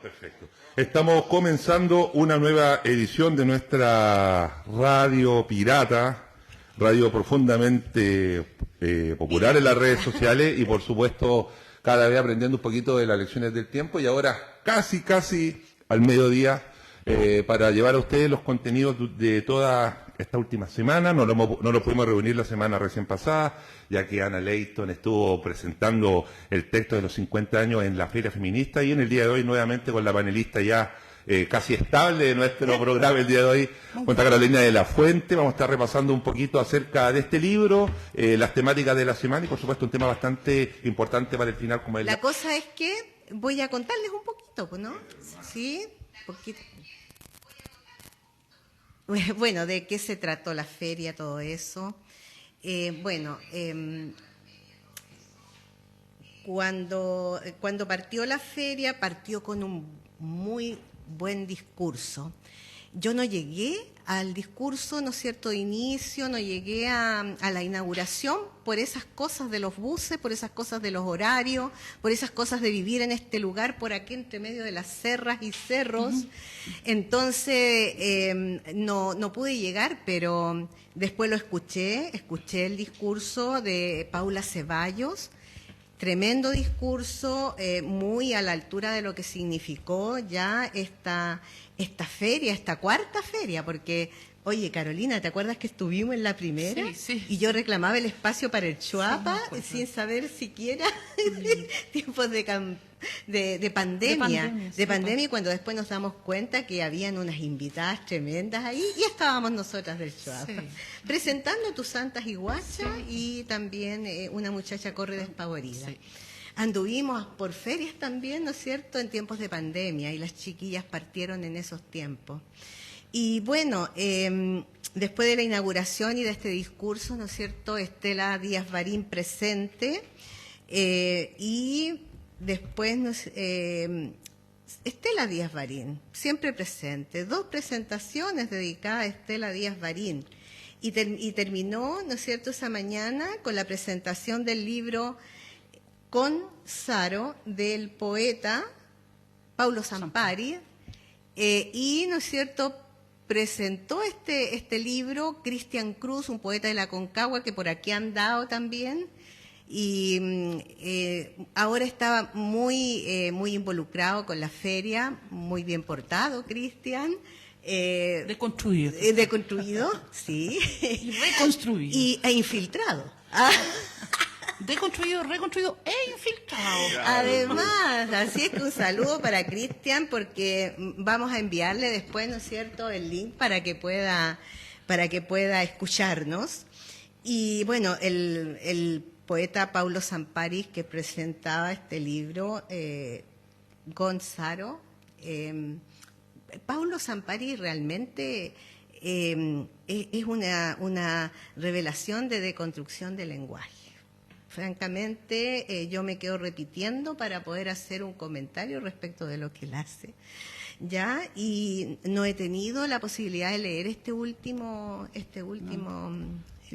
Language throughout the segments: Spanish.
Perfecto. Estamos comenzando una nueva edición de nuestra radio pirata, radio profundamente popular en las redes sociales y por supuesto cada vez aprendiendo un poquito de las lecciones del tiempo y ahora casi al mediodía para llevar a ustedes los contenidos de toda esta última semana. No lo pudimos reunir la semana recién pasada, ya que Ana Leighton estuvo presentando el texto de los 50 años en la Feria Feminista y en el día de hoy nuevamente con la panelista ya casi estable de nuestro programa el día de hoy, con Carolina de la Fuente. Vamos a estar repasando un poquito acerca de este libro, las temáticas de la semana y por supuesto un tema bastante importante para el final como es la cosa es que voy a contarles un poquito, ¿no? Sí, poquito. Bueno, ¿de qué se trató la feria, todo eso? Cuando partió la feria, partió con un muy buen discurso. Yo no llegué al discurso, ¿no es cierto?, de inicio, no llegué a la inauguración por esas cosas de los buses, por esas cosas de los horarios, por esas cosas de vivir en este lugar, por aquí entre medio de las serras y cerros. Entonces, no pude llegar, pero después lo escuché el discurso de Paula Ceballos. Tremendo discurso, muy a la altura de lo que significó ya esta feria, esta cuarta feria, porque, oye, Carolina, ¿te acuerdas que estuvimos en la primera? Sí. Y yo reclamaba el espacio para el Chuapa, sin saber siquiera tiempos de pandemia. De pandemia, y cuando después nos damos cuenta que habían unas invitadas tremendas ahí, y estábamos nosotras del Chuapa. Sí. Presentando Tus Santas y Guachas, y también una muchacha corre despavorida. Sí. Anduvimos por ferias también, ¿no es cierto?, en tiempos de pandemia, y las chiquillas partieron en esos tiempos. Y bueno, después de la inauguración y de este discurso, ¿no es cierto?, Estela Díaz Barín presente, y después Estela Díaz Barín, siempre presente, 2 presentaciones dedicadas a Estela Díaz Barín, y terminó, ¿no es cierto?, esa mañana con la presentación del libro Con Saro, del poeta Paulo Zampari, y, ¿no es cierto?, presentó este libro Cristian Cruz, un poeta de la Concagua que por aquí ha andado también, y ahora estaba muy involucrado con la feria, muy bien portado, Cristian. Deconstruido, sí. Y reconstruido. E infiltrado. Deconstruido, reconstruido e infiltrado. Además, así es que un saludo para Cristian, porque vamos a enviarle después, ¿no es cierto?, el link para que pueda escucharnos. Y bueno, el poeta Paulo Zampari, que presentaba este libro, Gonzalo, Paulo Zampari realmente es una revelación de deconstrucción del lenguaje. Francamente, yo me quedo repitiendo para poder hacer un comentario respecto de lo que él hace, ¿ya? Y no he tenido la posibilidad de leer este último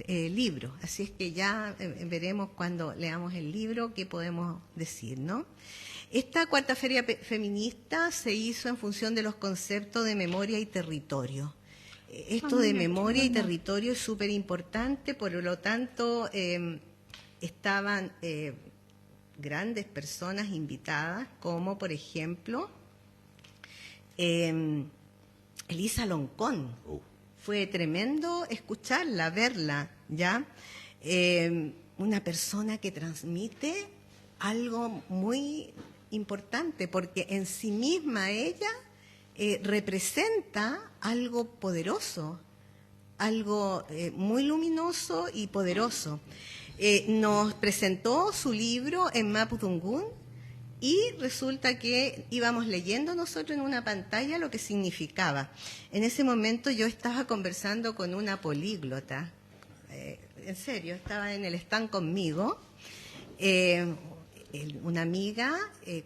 libro, así es que ya veremos cuando leamos el libro qué podemos decir, ¿no? Esta cuarta feria feminista se hizo en función de los conceptos de memoria y territorio. Esto de memoria y territorio es súper importante, por lo tanto estaban grandes personas invitadas, como por ejemplo Elisa Loncón. Fue tremendo escucharla, verla, ¿ya? Una persona que transmite algo muy importante, porque en sí misma ella representa algo poderoso, algo muy luminoso y poderoso. Nos presentó su libro en Mapudungún y resulta que íbamos leyendo nosotros en una pantalla lo que significaba. En ese momento yo estaba conversando con una políglota, en serio, estaba en el stand conmigo, una amiga,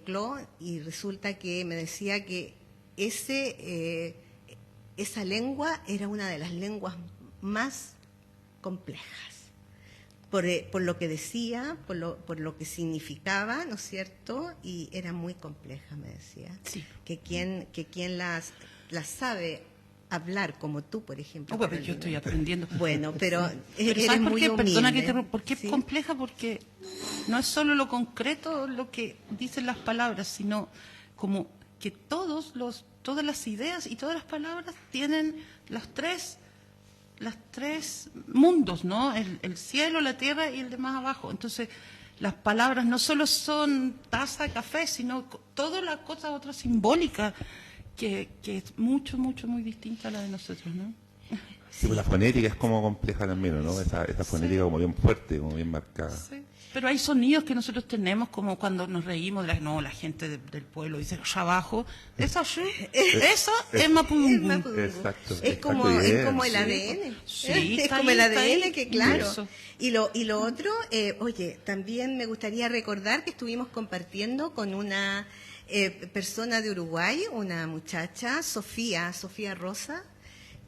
Clo, y resulta que me decía que esa lengua era una de las lenguas más complejas, por lo que decía, por lo que significaba, ¿no es cierto? Y era muy compleja, me decía. Sí. Que quien las sabe hablar, como tú, por ejemplo. Oh, pero yo estoy aprendiendo. Bueno, pero, Pero eres ¿sabes por muy qué? Perdona humilde. ¿por qué es ¿Sí? compleja? Porque no es solo lo concreto lo que dicen las palabras, sino como que todas las ideas y todas las palabras tienen las tres mundos, ¿no? El cielo, la tierra y el de más abajo. Entonces, las palabras no solo son taza de café, sino toda la cosa otra simbólica que es mucho, muy distinta a la de nosotros, ¿no? Sí, pues la fonética es como compleja también, ¿no? Esa fonética como bien fuerte, como bien marcada. Sí. Pero hay sonidos que nosotros tenemos, como cuando nos reímos, la gente del pueblo dice allá abajo, eso es Mapudungun. Exacto. Es como el ADN. Sí, es está como ahí, el está ADN ahí. que, claro. Eso. Y lo otro, oye, también me gustaría recordar que estuvimos compartiendo con una persona de Uruguay, una muchacha, Sofía Rosa,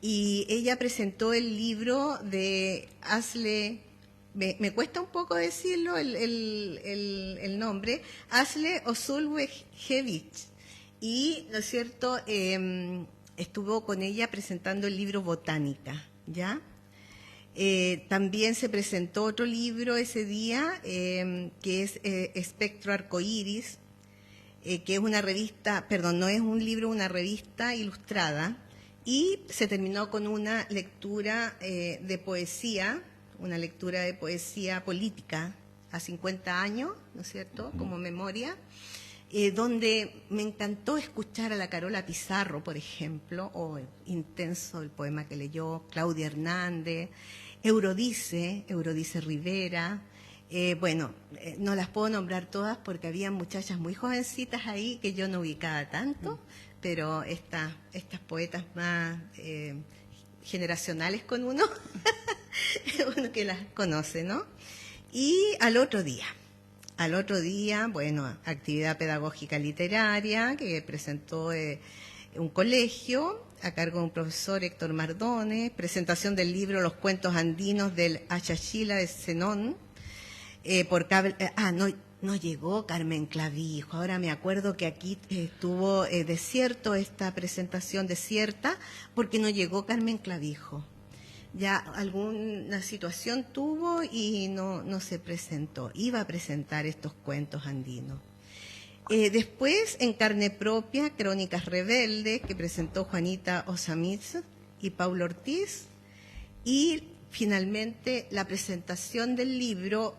y ella presentó el libro de Asle, me cuesta un poco decirlo el nombre, Asle Osulvejevich, y, ¿no es cierto?, estuvo con ella presentando el libro Botánica, ¿ya? También se presentó otro libro ese día, que es Espectro Arcoíris, que es una revista, perdón, no es un libro, una revista ilustrada, y se terminó con una lectura de poesía, una lectura de poesía política a 50 años, ¿no es cierto?, como memoria, donde me encantó escuchar a la Carola Pizarro, por ejemplo, o intenso el poema que leyó, Claudia Hernández, Eurodice Rivera. No las puedo nombrar todas porque había muchachas muy jovencitas ahí que yo no ubicaba tanto, pero estas poetas más generacionales con uno, uno que las conoce, ¿no? Y al otro día, bueno, actividad pedagógica literaria que presentó un colegio a cargo de un profesor, Héctor Mardones, presentación del libro Los cuentos andinos del Achachila de Zenón, por cable. No llegó Carmen Clavijo. Ahora me acuerdo que aquí estuvo desierto esta presentación, desierta, porque no llegó Carmen Clavijo. Ya alguna situación tuvo y no se presentó. Iba a presentar estos cuentos andinos. Después, en carne propia, Crónicas Rebeldes, que presentó Juanita Osamitz y Paulo Ortiz. Y finalmente la presentación del libro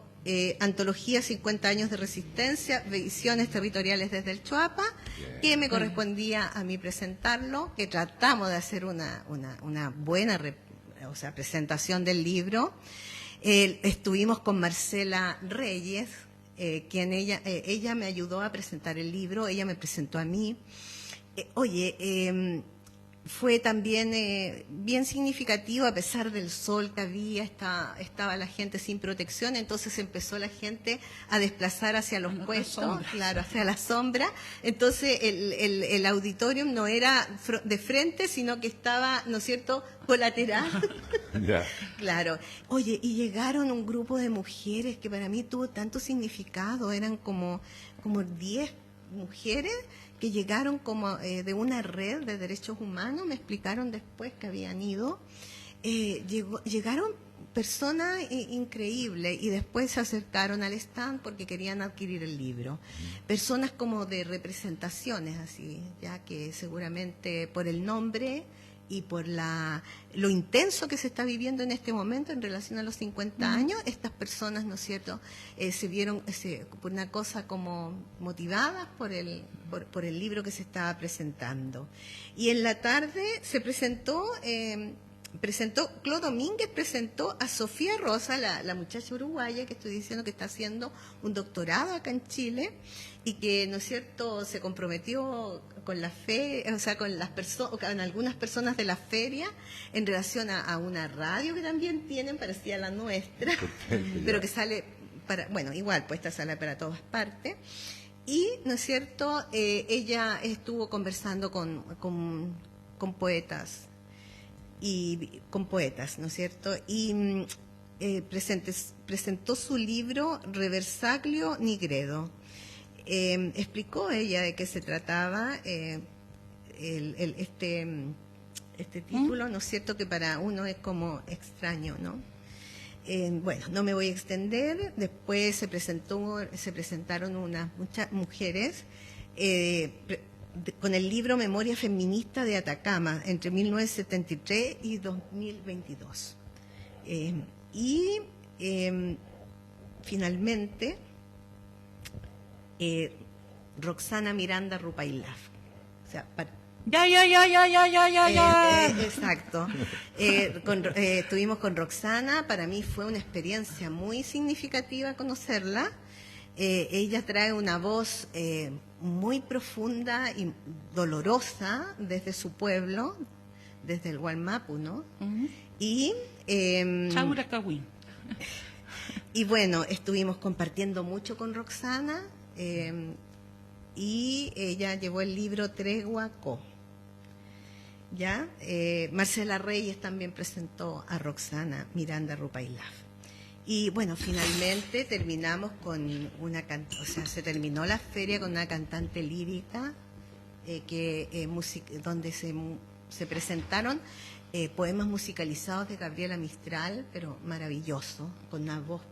Antología 50 años de resistencia, visiones territoriales desde el Choapa, que me correspondía a mí presentarlo, que tratamos de hacer una buena presentación del libro. Estuvimos con Marcela Reyes, quien ella me ayudó a presentar el libro, ella me presentó a mí. Fue también bien significativo, a pesar del sol que había, estaba la gente sin protección, entonces empezó la gente a desplazar hacia los puestos, claro, hacia la sombra. Entonces el auditorium no era de frente, sino que estaba, ¿no es cierto?, colateral. Yeah. Claro. Oye, y llegaron un grupo de mujeres que para mí tuvo tanto significado, eran como 10 mujeres que llegaron como de una red de derechos humanos, me explicaron después que habían ido, llegaron personas increíbles y después se acercaron al stand porque querían adquirir el libro. Personas como de representaciones así, ya que seguramente por el nombre y por lo intenso que se está viviendo en este momento en relación a los 50 años, estas personas, ¿no es cierto?, se vieron por una cosa como motivadas por el libro que se estaba presentando. Y en la tarde se presentó Claude Domínguez presentó a Sofía Rosa, la muchacha uruguaya que estoy diciendo que está haciendo un doctorado acá en Chile y que, ¿no es cierto?, se comprometió con la fe, o sea, con algunas personas de la feria en relación a una radio que también tienen, parecida a la nuestra, pero que sale igual, pues esta sale para todas partes. Y, ¿no es cierto?, ella estuvo conversando con poetas, ¿no es cierto? Y presentó su libro Reversaglio Nigredo. Explicó ella de qué se trataba este título, ¿no es cierto?, que para uno es como extraño, ¿no? Bueno, no me voy a extender. Después se presentaron muchas mujeres con el libro Memoria Feminista de Atacama entre 1973 y 2022. Finalmente, Roxana Miranda Rupailaf. O sea, exacto. Estuvimos con Roxana. Para mí fue una experiencia muy significativa conocerla. Ella trae una voz muy profunda y dolorosa desde su pueblo, desde el Gualmapu, ¿no? Uh-huh. Y Chauracahuín. Y bueno, estuvimos compartiendo mucho con Roxana y ella llevó el libro Tregua Co. ¿Ya? Marcela Reyes también presentó a Roxana Miranda Rupailaf. Y bueno, finalmente terminamos con se terminó la feria con una cantante lírica donde se presentaron poemas musicalizados de Gabriela Mistral, pero maravilloso, con una voz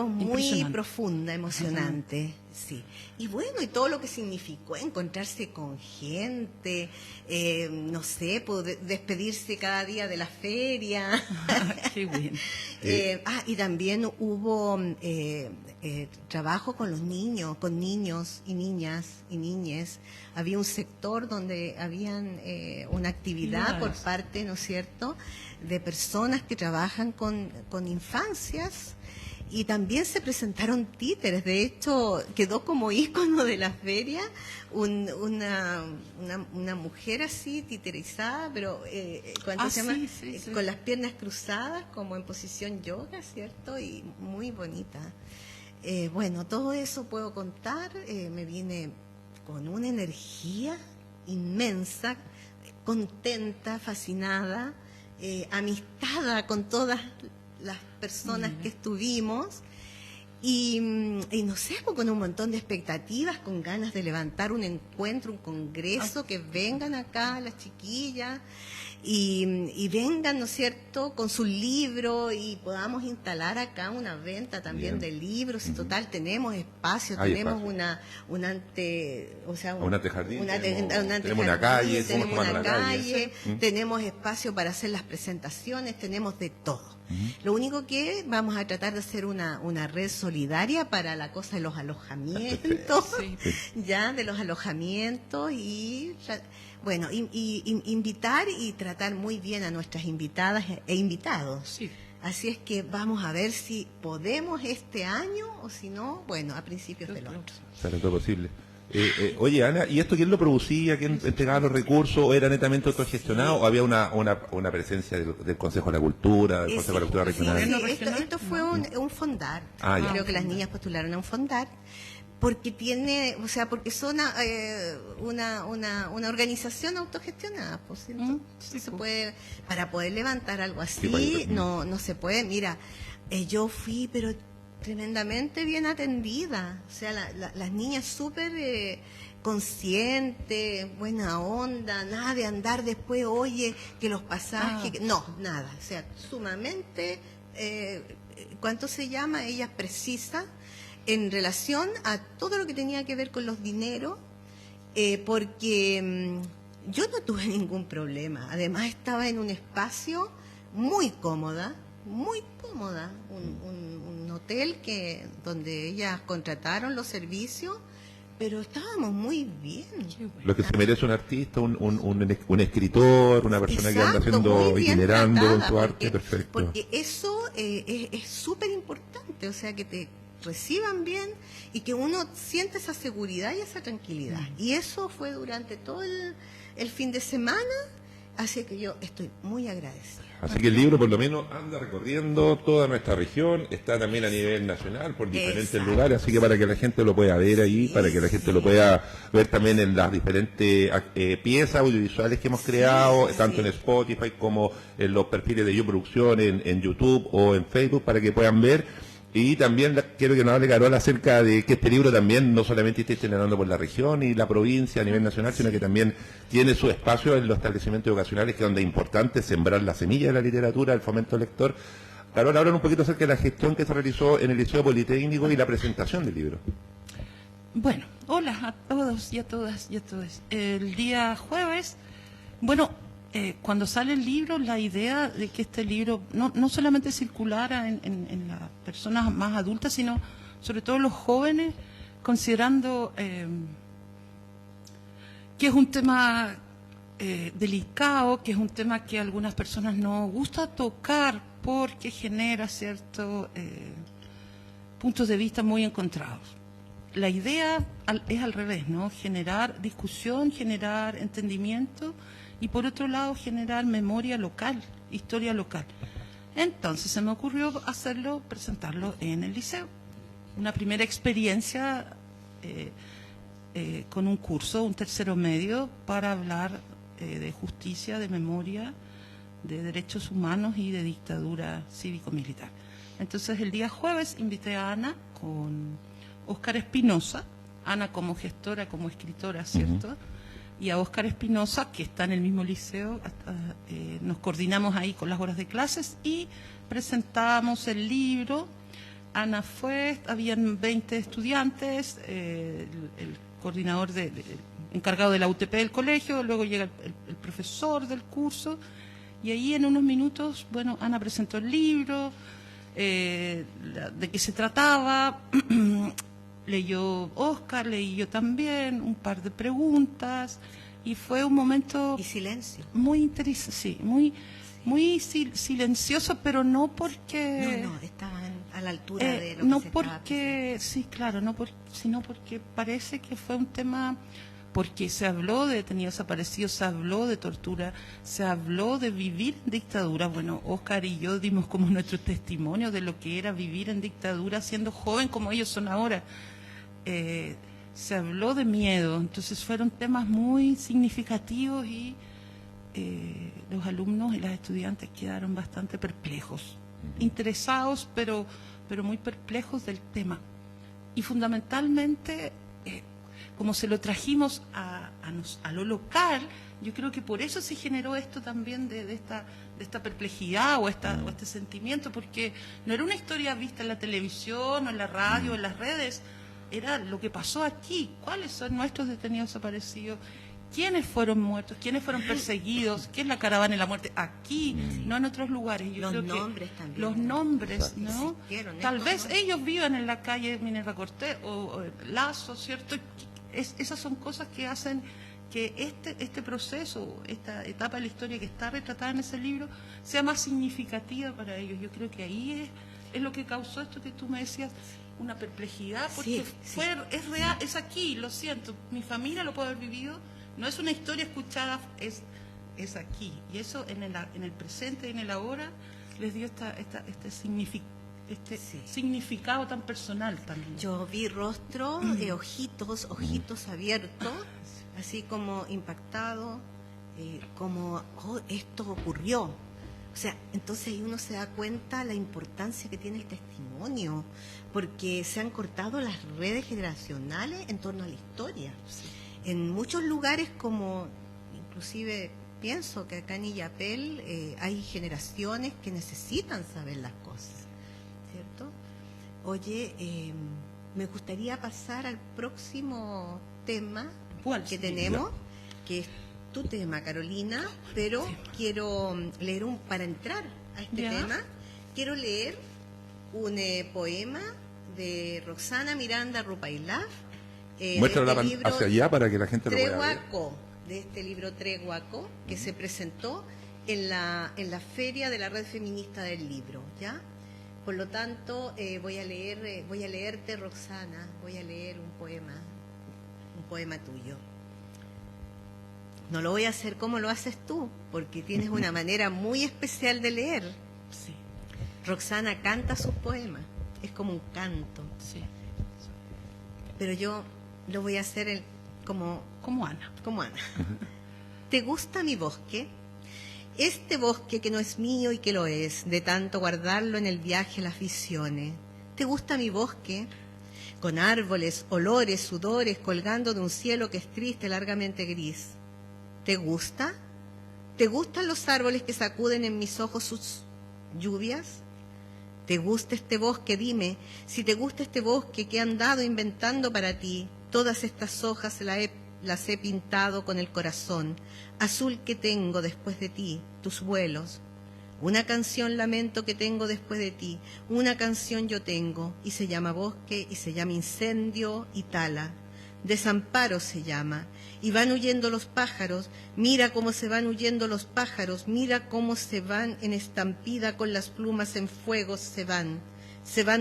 muy profunda, emocionante, sí. Y bueno, y todo lo que significó encontrarse con gente, no sé, despedirse cada día de la feria. Qué bien. Y también hubo trabajo con los niños, con niños y niñas y niñes. Había un sector donde habían una actividad por parte, ¿no es cierto?, de personas que trabajan con infancias. Y también se presentaron títeres. De hecho, quedó como ícono de la feria una mujer así, titerizada, pero se llama? Sí. Con las piernas cruzadas, como en posición yoga, ¿cierto? Y muy bonita. Bueno, todo eso puedo contar. Me vine con una energía inmensa, contenta, fascinada, amistada con todas las personas que estuvimos y no sé, con un montón de expectativas, con ganas de levantar un encuentro, un congreso, que vengan acá las chiquillas y vengan, ¿no es cierto?, con sus libros y podamos instalar acá una venta también de libros. Y total, tenemos espacio, tenemos un antejardín, tenemos una calle, tenemos espacio para hacer las presentaciones, tenemos de todo. Lo único que vamos a tratar de hacer una red solidaria para la cosa de los alojamientos, ya, de los alojamientos y bueno, invitar y tratar muy bien a nuestras invitadas e invitados. Sí. Así es que vamos a ver si podemos este año o si no, bueno, a principios del otro. Será todo posible. Oye, Ana, ¿y esto quién lo producía? ¿Quién entregaba los recursos? ¿O era netamente autogestionado? ¿O había una presencia del Consejo de la Cultura, del Consejo de la Cultura Regional? Sí, esto fue un fondar. Creo que las niñas postularon a un fondar porque porque son una organización autogestionada, pues, se puede, para poder levantar algo así, no se puede. Mira, yo fui, pero tremendamente bien atendida, o sea, las niñas súper conscientes, buena onda, nada de andar después, oye, que los pasajes, no, nada, o sea, sumamente, ¿cuánto se llama? Ellas precisas en relación a todo lo que tenía que ver con los dineros, porque yo no tuve ningún problema, además estaba en un espacio muy cómoda, un hotel donde ellas contrataron los servicios, pero estábamos muy bien. Lo que se merece un artista, un escritor, una persona que anda haciendo, itinerando en su arte, perfecto. Porque eso es súper importante, o sea, que te reciban bien y que uno siente esa seguridad y esa tranquilidad. Y eso fue durante todo el fin de semana, así que yo estoy muy agradecida. Así que el libro por lo menos anda recorriendo toda nuestra región, está también a nivel nacional por diferentes Exacto. lugares, así que para que la gente lo pueda ver ahí, Sí, para que la gente sí. lo pueda ver también en las diferentes piezas audiovisuales que hemos creado, sí, tanto sí. en Spotify como en los perfiles de Yo Producción, en YouTube o en Facebook, para que puedan ver. Y también quiero que nos hable Carola acerca de que este libro también no solamente esté generando por la región y la provincia a nivel nacional, sino que también tiene su espacio en los establecimientos educacionales, que es donde es importante sembrar la semilla de la literatura, el fomento lector. Carola, hablan un poquito acerca de la gestión que se realizó en el Liceo Politécnico y la presentación del libro. Bueno, hola a todos y a todas y a todos. El día jueves, bueno, cuando sale el libro, la idea de que este libro no solamente circulara en las personas más adultas, sino sobre todo los jóvenes, considerando que es un tema delicado, que es un tema que a algunas personas no gusta tocar porque genera ciertos puntos de vista muy encontrados. La idea es al revés, ¿no? Generar discusión, generar entendimiento y por otro lado generar memoria local, historia local. Entonces se me ocurrió presentarlo en el liceo. Una primera experiencia con un curso, un tercero medio, para hablar de justicia, de memoria, de derechos humanos y de dictadura cívico-militar. Entonces el día jueves invité a Ana con Óscar Espinosa, Ana como gestora, como escritora, ¿cierto? Y a Óscar Espinosa, que está en el mismo liceo, nos coordinamos ahí con las horas de clases y presentamos el libro. Ana fue, habían 20 estudiantes, el coordinador encargado de la UTP del colegio, luego llega el profesor del curso, y ahí en unos minutos, bueno, Ana presentó el libro, de qué se trataba, leyó Óscar, leí yo también, un par de preguntas, y fue un momento Y silencio. muy interesante, sí, muy silencioso, pero no porque... No, estaban a la altura de lo no que se estaba porque, sí, claro, sino porque parece que fue un tema, porque se habló de detenidos desaparecidos, se habló de tortura, se habló de vivir en dictadura. Bueno, Óscar y yo dimos como nuestro testimonio de lo que era vivir en dictadura siendo joven como ellos son ahora. Se habló de miedo, entonces fueron temas muy significativos y los alumnos y las estudiantes quedaron bastante perplejos, interesados, pero muy perplejos del tema. Y fundamentalmente, como se lo trajimos a lo local, yo creo que por eso se generó esto también de esta perplejidad o este sentimiento, porque no era una historia vista en la televisión o en la radio o en las redes, era lo que pasó aquí. ¿Cuáles son nuestros detenidos desaparecidos? ¿Quiénes fueron muertos? ¿Quiénes fueron perseguidos? ¿Qué es la caravana de la muerte? Aquí, no en otros lugares. Yo Los creo nombres que también. los nombres, ¿no? Existieron Tal estos vez nombres. ellos vivan en la calle Minerva Cortés o Lazo, ¿cierto? Esas son cosas que hacen que este proceso, esta etapa de la historia que está retratada en ese libro, sea más significativa para ellos. Yo creo que ahí es lo que causó esto que tú me decías, una perplejidad, porque Sí. es real, es aquí, lo siento, mi familia lo puede haber vivido, no es una historia escuchada, es aquí. Y eso en el presente y en el ahora les dio este significado tan personal también. Yo vi rostro, ojitos abiertos, así como impactado, como esto ocurrió. O sea, entonces ahí uno se da cuenta la importancia que tiene el testimonio, porque se han cortado las redes generacionales en torno a la historia. En muchos lugares, como inclusive pienso que acá en Illapel hay generaciones que necesitan saber las cosas, ¿cierto? Oye, me gustaría pasar al próximo tema ¿Cuál que sería? tenemos, que es tu tema, Carolina, pero quiero leer para entrar a este Ya. tema, quiero leer un poema de Roxana Miranda Rupailaf, Muéstrala de este libro hacia allá para que la gente lo pueda ver. Trehuaco, de este libro Trehuaco, que se presentó en la feria de la Red Feminista del Libro, ¿ya? Por lo tanto, voy a leerte, Roxana, voy a leer un poema tuyo. No lo voy a hacer como lo haces tú, porque tienes una manera muy especial de leer. Sí, Roxana canta sus poemas, es como un canto, sí. pero yo lo voy a hacer como Ana. Ana. ¿Te gusta mi bosque? Este bosque que no es mío y que lo es, de tanto guardarlo en el viaje las visiones. ¿Te gusta mi bosque? Con árboles, olores, sudores, colgando de un cielo que es triste, largamente gris. ¿Te gusta? ¿Te gustan los árboles que sacuden en mis ojos sus lluvias? ¿Te gusta este bosque? Dime, si te gusta este bosque que he andado inventando para ti, todas estas hojas las he pintado con el corazón, azul que tengo después de ti, tus vuelos. Una canción lamento que tengo después de ti, una canción yo tengo, y se llama bosque, y se llama incendio y tala. Desamparo se llama, y van huyendo los pájaros, mira cómo se van huyendo los pájaros, mira cómo se van en estampida con las plumas en fuego, se van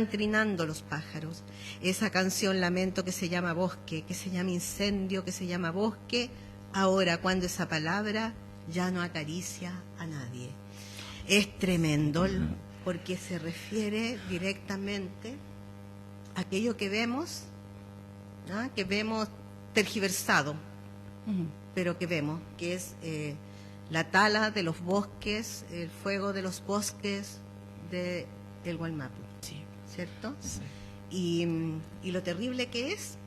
trinando los pájaros. Esa canción lamento que se llama bosque, que se llama incendio, que se llama bosque, ahora cuando esa palabra ya no acaricia a nadie. Es tremendo porque se refiere directamente a aquello que vemos, ¿no? Que vemos tergiversado, pero que vemos, que es la tala de los bosques, el fuego de los bosques del Gualmapu, Sí. ¿cierto? Sí. Y lo terrible que es,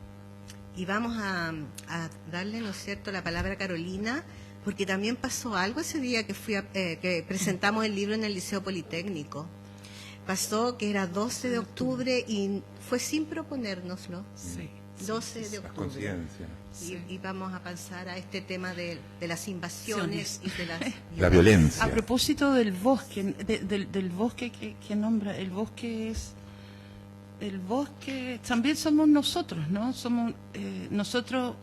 y vamos a darle, ¿no es cierto?, la palabra a Carolina, porque también pasó algo ese día que que presentamos el libro en el Liceo Politécnico. Pasó que era 12 de octubre y fue sin proponérnoslo. Sí. 12 de La octubre. conciencia. Y vamos a pasar a este tema de las invasiones y de La violencia. A propósito del bosque, del bosque que nombra, el bosque también somos nosotros, ¿no? Somos nosotros,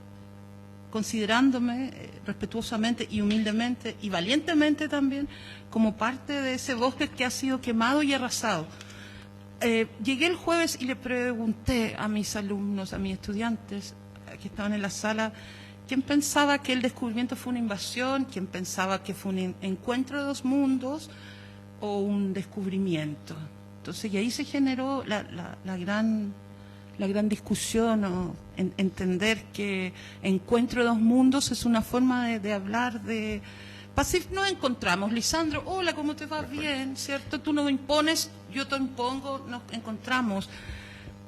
considerándome respetuosamente y humildemente y valientemente también como parte de ese bosque que ha sido quemado y arrasado. Llegué el jueves y le pregunté a mis alumnos, a mis estudiantes que estaban en la sala, quién pensaba que el descubrimiento fue una invasión, quién pensaba que fue un encuentro de dos mundos o un descubrimiento. Entonces, y ahí se generó la gran discusión, o entender que encuentro de dos mundos es una forma de hablar de... Nos encontramos, Lisandro, hola, ¿cómo te va? Bien, ¿cierto? Tú nos impones, yo te impongo, nos encontramos.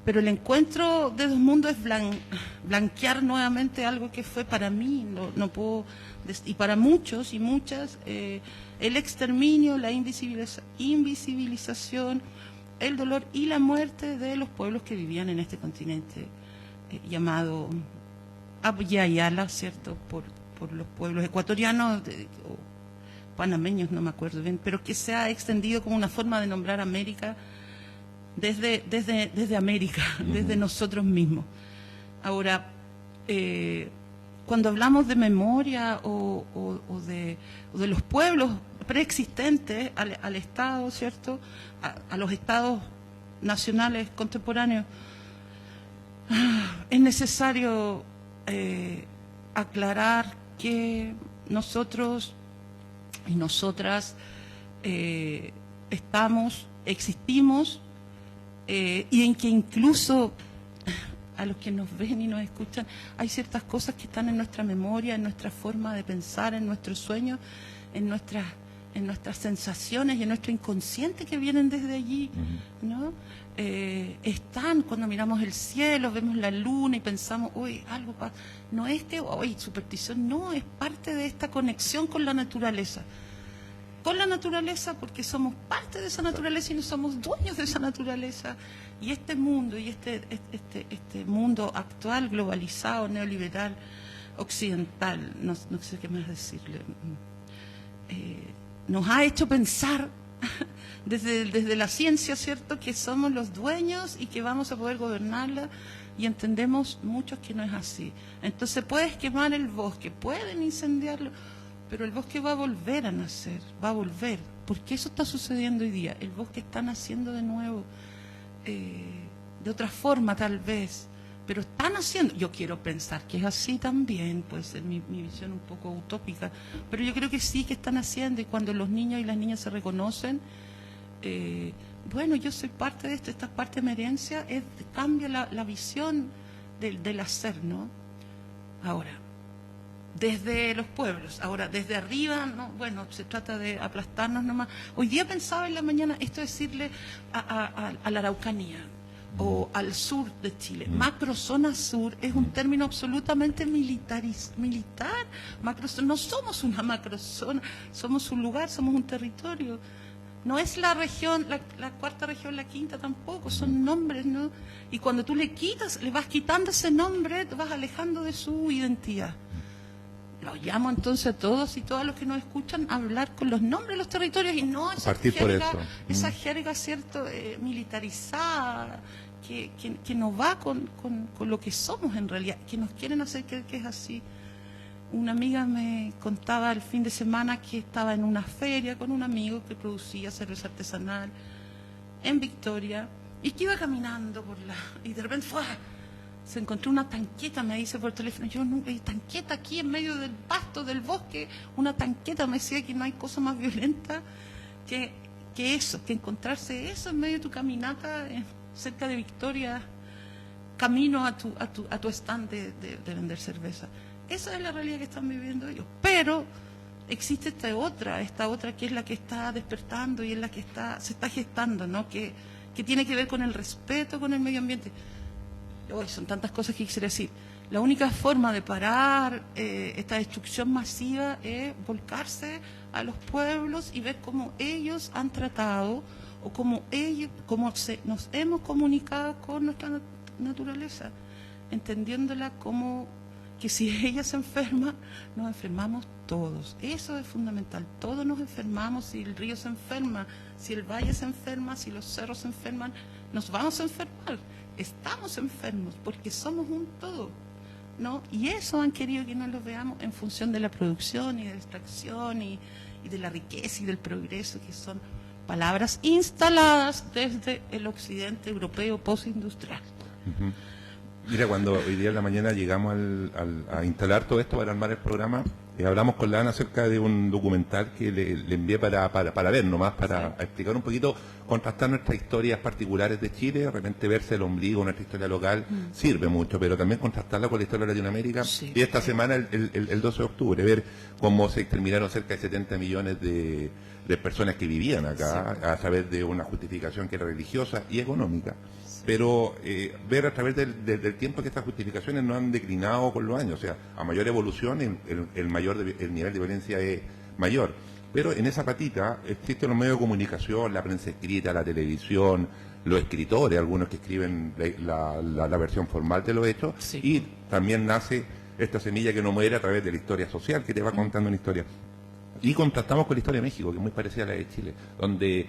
Pero el encuentro de dos mundos es blanquear nuevamente algo que fue para mí, no puedo, y para muchos y muchas, el exterminio, la invisibilización, el dolor y la muerte de los pueblos que vivían en este continente llamado Abya-Yala, ¿cierto? Por los pueblos ecuatorianos o panameños, no me acuerdo bien, pero que se ha extendido como una forma de nombrar América desde América, desde nosotros mismos. Ahora, cuando hablamos de memoria o de los pueblos preexistentes al Estado, ¿cierto? A los estados nacionales contemporáneos, es necesario aclarar que nosotros y nosotras existimos, y en que incluso a los que nos ven y nos escuchan, hay ciertas cosas que están en nuestra memoria, en nuestra forma de pensar, en nuestros sueños, en nuestras sensaciones y en nuestro inconsciente que vienen desde allí, ¿no? Están cuando miramos el cielo, vemos la luna y pensamos, uy, algo pasa. No es que, uy, superstición, no, es parte de esta conexión con la naturaleza. Con la naturaleza porque somos parte de esa naturaleza y no somos dueños de esa naturaleza. Y este mundo, y este mundo actual, globalizado, neoliberal, occidental, no sé qué más decirle, nos ha hecho pensar desde la ciencia, ¿cierto?, que somos los dueños y que vamos a poder gobernarla, y entendemos muchos que no es así. Entonces puedes quemar el bosque, pueden incendiarlo, pero el bosque va a volver a nacer, va a volver, porque eso está sucediendo hoy día. El bosque está naciendo de nuevo, de otra forma tal vez, pero están haciendo, yo quiero pensar que es así también, puede ser mi visión un poco utópica, pero yo creo que sí que están haciendo, y cuando los niños y las niñas se reconocen, bueno, yo soy parte de esto, esta es parte de mi herencia, cambia la visión del hacer, ¿no? Ahora, desde los pueblos, ahora desde arriba, no, bueno, se trata de aplastarnos nomás. Hoy día pensaba en la mañana esto, decirle a la Araucanía o al sur de Chile, macrozona sur es un término absolutamente militar. No somos una macrozona, somos un lugar, somos un territorio. No es la región, la cuarta región, la quinta tampoco, son nombres, ¿no? Y cuando tú le vas quitando ese nombre, te vas alejando de su identidad. Los llamo entonces a todos y todas los que nos escuchan a hablar con los nombres de los territorios y no esa jerga, ¿cierto?, militarizada, que no va con lo que somos en realidad, que nos quieren hacer creer que es así. Una amiga me contaba el fin de semana que estaba en una feria con un amigo que producía cerveza artesanal en Victoria y que iba caminando y de repente se encontró una tanqueta, me dice por teléfono. Yo nunca vi tanqueta aquí en medio del pasto, del bosque, una tanqueta. Me decía que no hay cosa más violenta que eso, que encontrarse eso en medio de tu caminata cerca de Victoria, camino a tu stand de vender cerveza. Esa es la realidad que están viviendo ellos. Pero existe esta otra que es la que está despertando y es la que se está gestando, ¿no? Que tiene que ver con el respeto con el medio ambiente. Hoy son tantas cosas que quisiera decir. La única forma de parar esta destrucción masiva es volcarse a los pueblos y ver cómo ellos han tratado o cómo nos hemos comunicado con nuestra naturaleza, entendiéndola como que si ella se enferma, nos enfermamos todos. Eso es fundamental. Todos nos enfermamos. Si el río se enferma, si el valle se enferma, si los cerros se enferman, nos vamos a enfermar. Estamos enfermos porque somos un todo, ¿no? Y eso han querido que no lo veamos en función de la producción y de la extracción y de la riqueza y del progreso, que son palabras instaladas desde el occidente europeo postindustrial. Uh-huh. Mira, cuando hoy día en la mañana llegamos a instalar todo esto para armar el programa, hablamos con la Ana acerca de un documental que le envié para ver nomás, para explicar un poquito, contrastar nuestras historias particulares de Chile, de repente verse el ombligo, nuestra historia local, sirve mucho, pero también contrastarla con la historia de Latinoamérica. Sí. Y esta semana, el 12 de octubre, ver cómo se exterminaron cerca de 70 millones de personas que vivían acá, a través de una justificación que era religiosa y económica. Pero ver a través del tiempo que estas justificaciones no han declinado con los años, o sea, a mayor evolución el nivel de violencia es mayor. Pero en esa patita existen los medios de comunicación, la prensa escrita, la televisión, los escritores, algunos que escriben la versión formal de los hechos, y también nace esta semilla que no muere a través de la historia social, que te va contando una historia. Y contrastamos con la historia de México, que es muy parecida a la de Chile, donde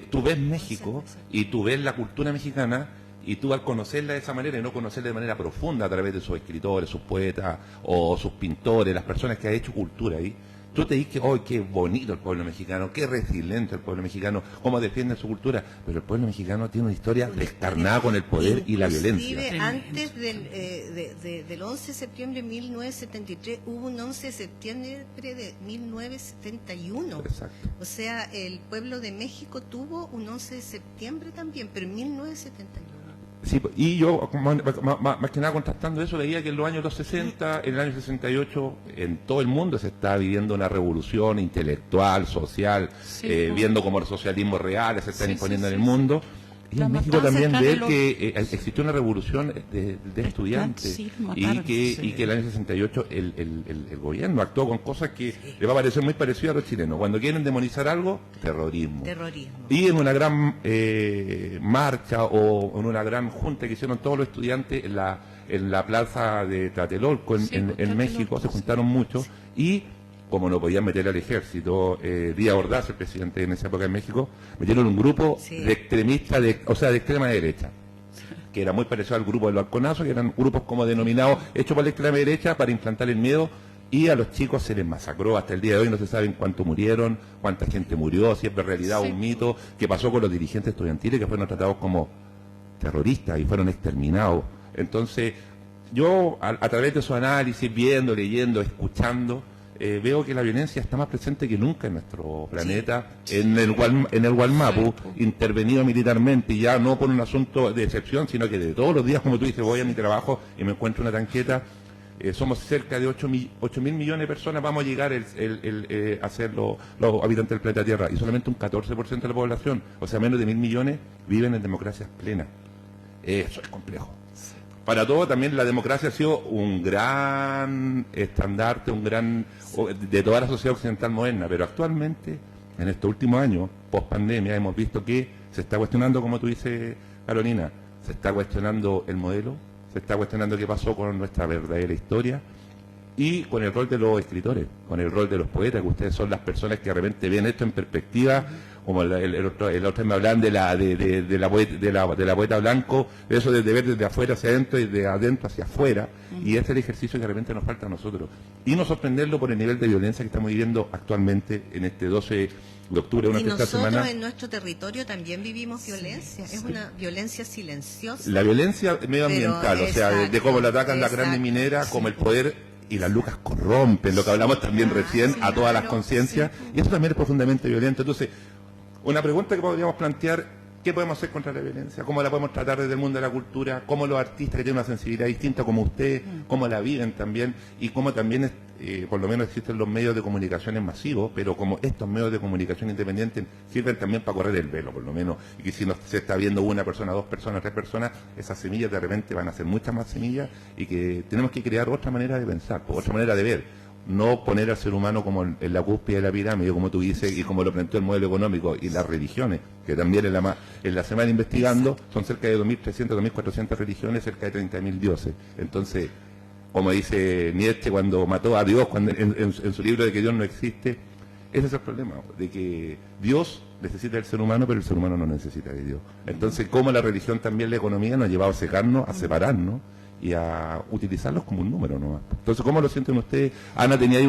tú ves México y tú ves la cultura mexicana, y tú al conocerla de esa manera y no conocerla de manera profunda a través de sus escritores, sus poetas o sus pintores, las personas que han hecho cultura ahí, tú te dices, ¡oh, qué bonito el pueblo mexicano, qué resiliente el pueblo mexicano, cómo defiende su cultura! Pero el pueblo mexicano tiene una historia descarnada con el poder y la violencia. Antes del 11 de septiembre de 1973, hubo un 11 de septiembre de 1971. Exacto. O sea, el pueblo de México tuvo un 11 de septiembre también, pero en 1971. Sí, y yo, más que nada contrastando eso, veía que en los años 60, en el año 68, en todo el mundo se está viviendo una revolución intelectual, social, viendo como los socialismos reales se están imponiendo en el mundo. Y en México también ver que existió una revolución de estudiantes y que en el año 68 el gobierno actuó con cosas que le va a parecer muy parecido a los chilenos. Cuando quieren demonizar algo, terrorismo. Y en una gran marcha o en una gran junta que hicieron todos los estudiantes en la plaza de Tlatelolco en México, se juntaron muchos y como no podían meter al ejército, Díaz Ordaz, el presidente en esa época en México, metieron un grupo de extremistas, de extrema derecha, que era muy parecido al grupo de los halconazos, que eran grupos como denominados, hechos por la extrema derecha para implantar el miedo, y a los chicos se les masacró. Hasta el día de hoy no se saben cuánto murieron, cuánta gente murió, si es realidad o un mito, qué pasó con los dirigentes estudiantiles que fueron tratados como terroristas y fueron exterminados. Entonces, yo a través de su análisis, viendo, leyendo, escuchando, veo que la violencia está más presente que nunca en nuestro planeta, en el Gualmapu, intervenido militarmente, y ya no por un asunto de excepción, sino que de todos los días, como tú dices, voy a mi trabajo y me encuentro una tanqueta. Somos cerca de 8 mil millones de personas, vamos a llegar a ser los habitantes del planeta Tierra, y solamente un 14% de la población, o sea, menos de 1.000 millones, viven en democracias plenas. Eso es complejo. Para todo, también la democracia ha sido un gran estandarte, de toda la sociedad occidental moderna, pero actualmente, en estos últimos años, post pandemia, hemos visto que se está cuestionando, como tú dices, Carolina, se está cuestionando el modelo, se está cuestionando qué pasó con nuestra verdadera historia y con el rol de los escritores, con el rol de los poetas, que ustedes son las personas que de repente ven esto en perspectiva, como el otro me hablan de la poeta Blanco, de eso de ver desde afuera hacia adentro y de adentro hacia afuera, y ese es el ejercicio que de repente nos falta a nosotros. Y no sorprenderlo por el nivel de violencia que estamos viviendo actualmente en este 12 de octubre, una y fiesta nosotros semana. En nuestro territorio también vivimos violencia, es una violencia silenciosa. La violencia medioambiental, o sea, de cómo la atacan las grandes mineras, como el poder y las lucas corrompen, lo que hablamos también recién, a todas las conciencias, y eso también es profundamente violento. Entonces, una pregunta que podríamos plantear: ¿qué podemos hacer contra la violencia? ¿Cómo la podemos tratar desde el mundo de la cultura? ¿Cómo los artistas que tienen una sensibilidad distinta como usted, cómo la viven también? Y cómo también, por lo menos existen los medios de comunicación masivos, pero como estos medios de comunicación independientes sirven también para correr el velo, por lo menos, y que si no se está viendo una persona, dos personas, tres personas, esas semillas de repente van a ser muchas más semillas, y que tenemos que crear otra manera de pensar, otra manera de ver. No poner al ser humano como en la cúspide de la pirámide, como tú dices, y como lo planteó el modelo económico, y las religiones, que también en la semana investigando, son cerca de 2.300, 2.400 religiones, cerca de 30.000 dioses. Entonces, como dice Nietzsche cuando mató a Dios, en su libro de que Dios no existe, ese es el problema, de que Dios necesita del ser humano, pero el ser humano no necesita de Dios. Entonces, como la religión también, la economía, nos ha llevado a secarnos, a separarnos, y a utilizarlos como un número nomás. Entonces, ¿cómo lo sienten ustedes? Ana tenía ahí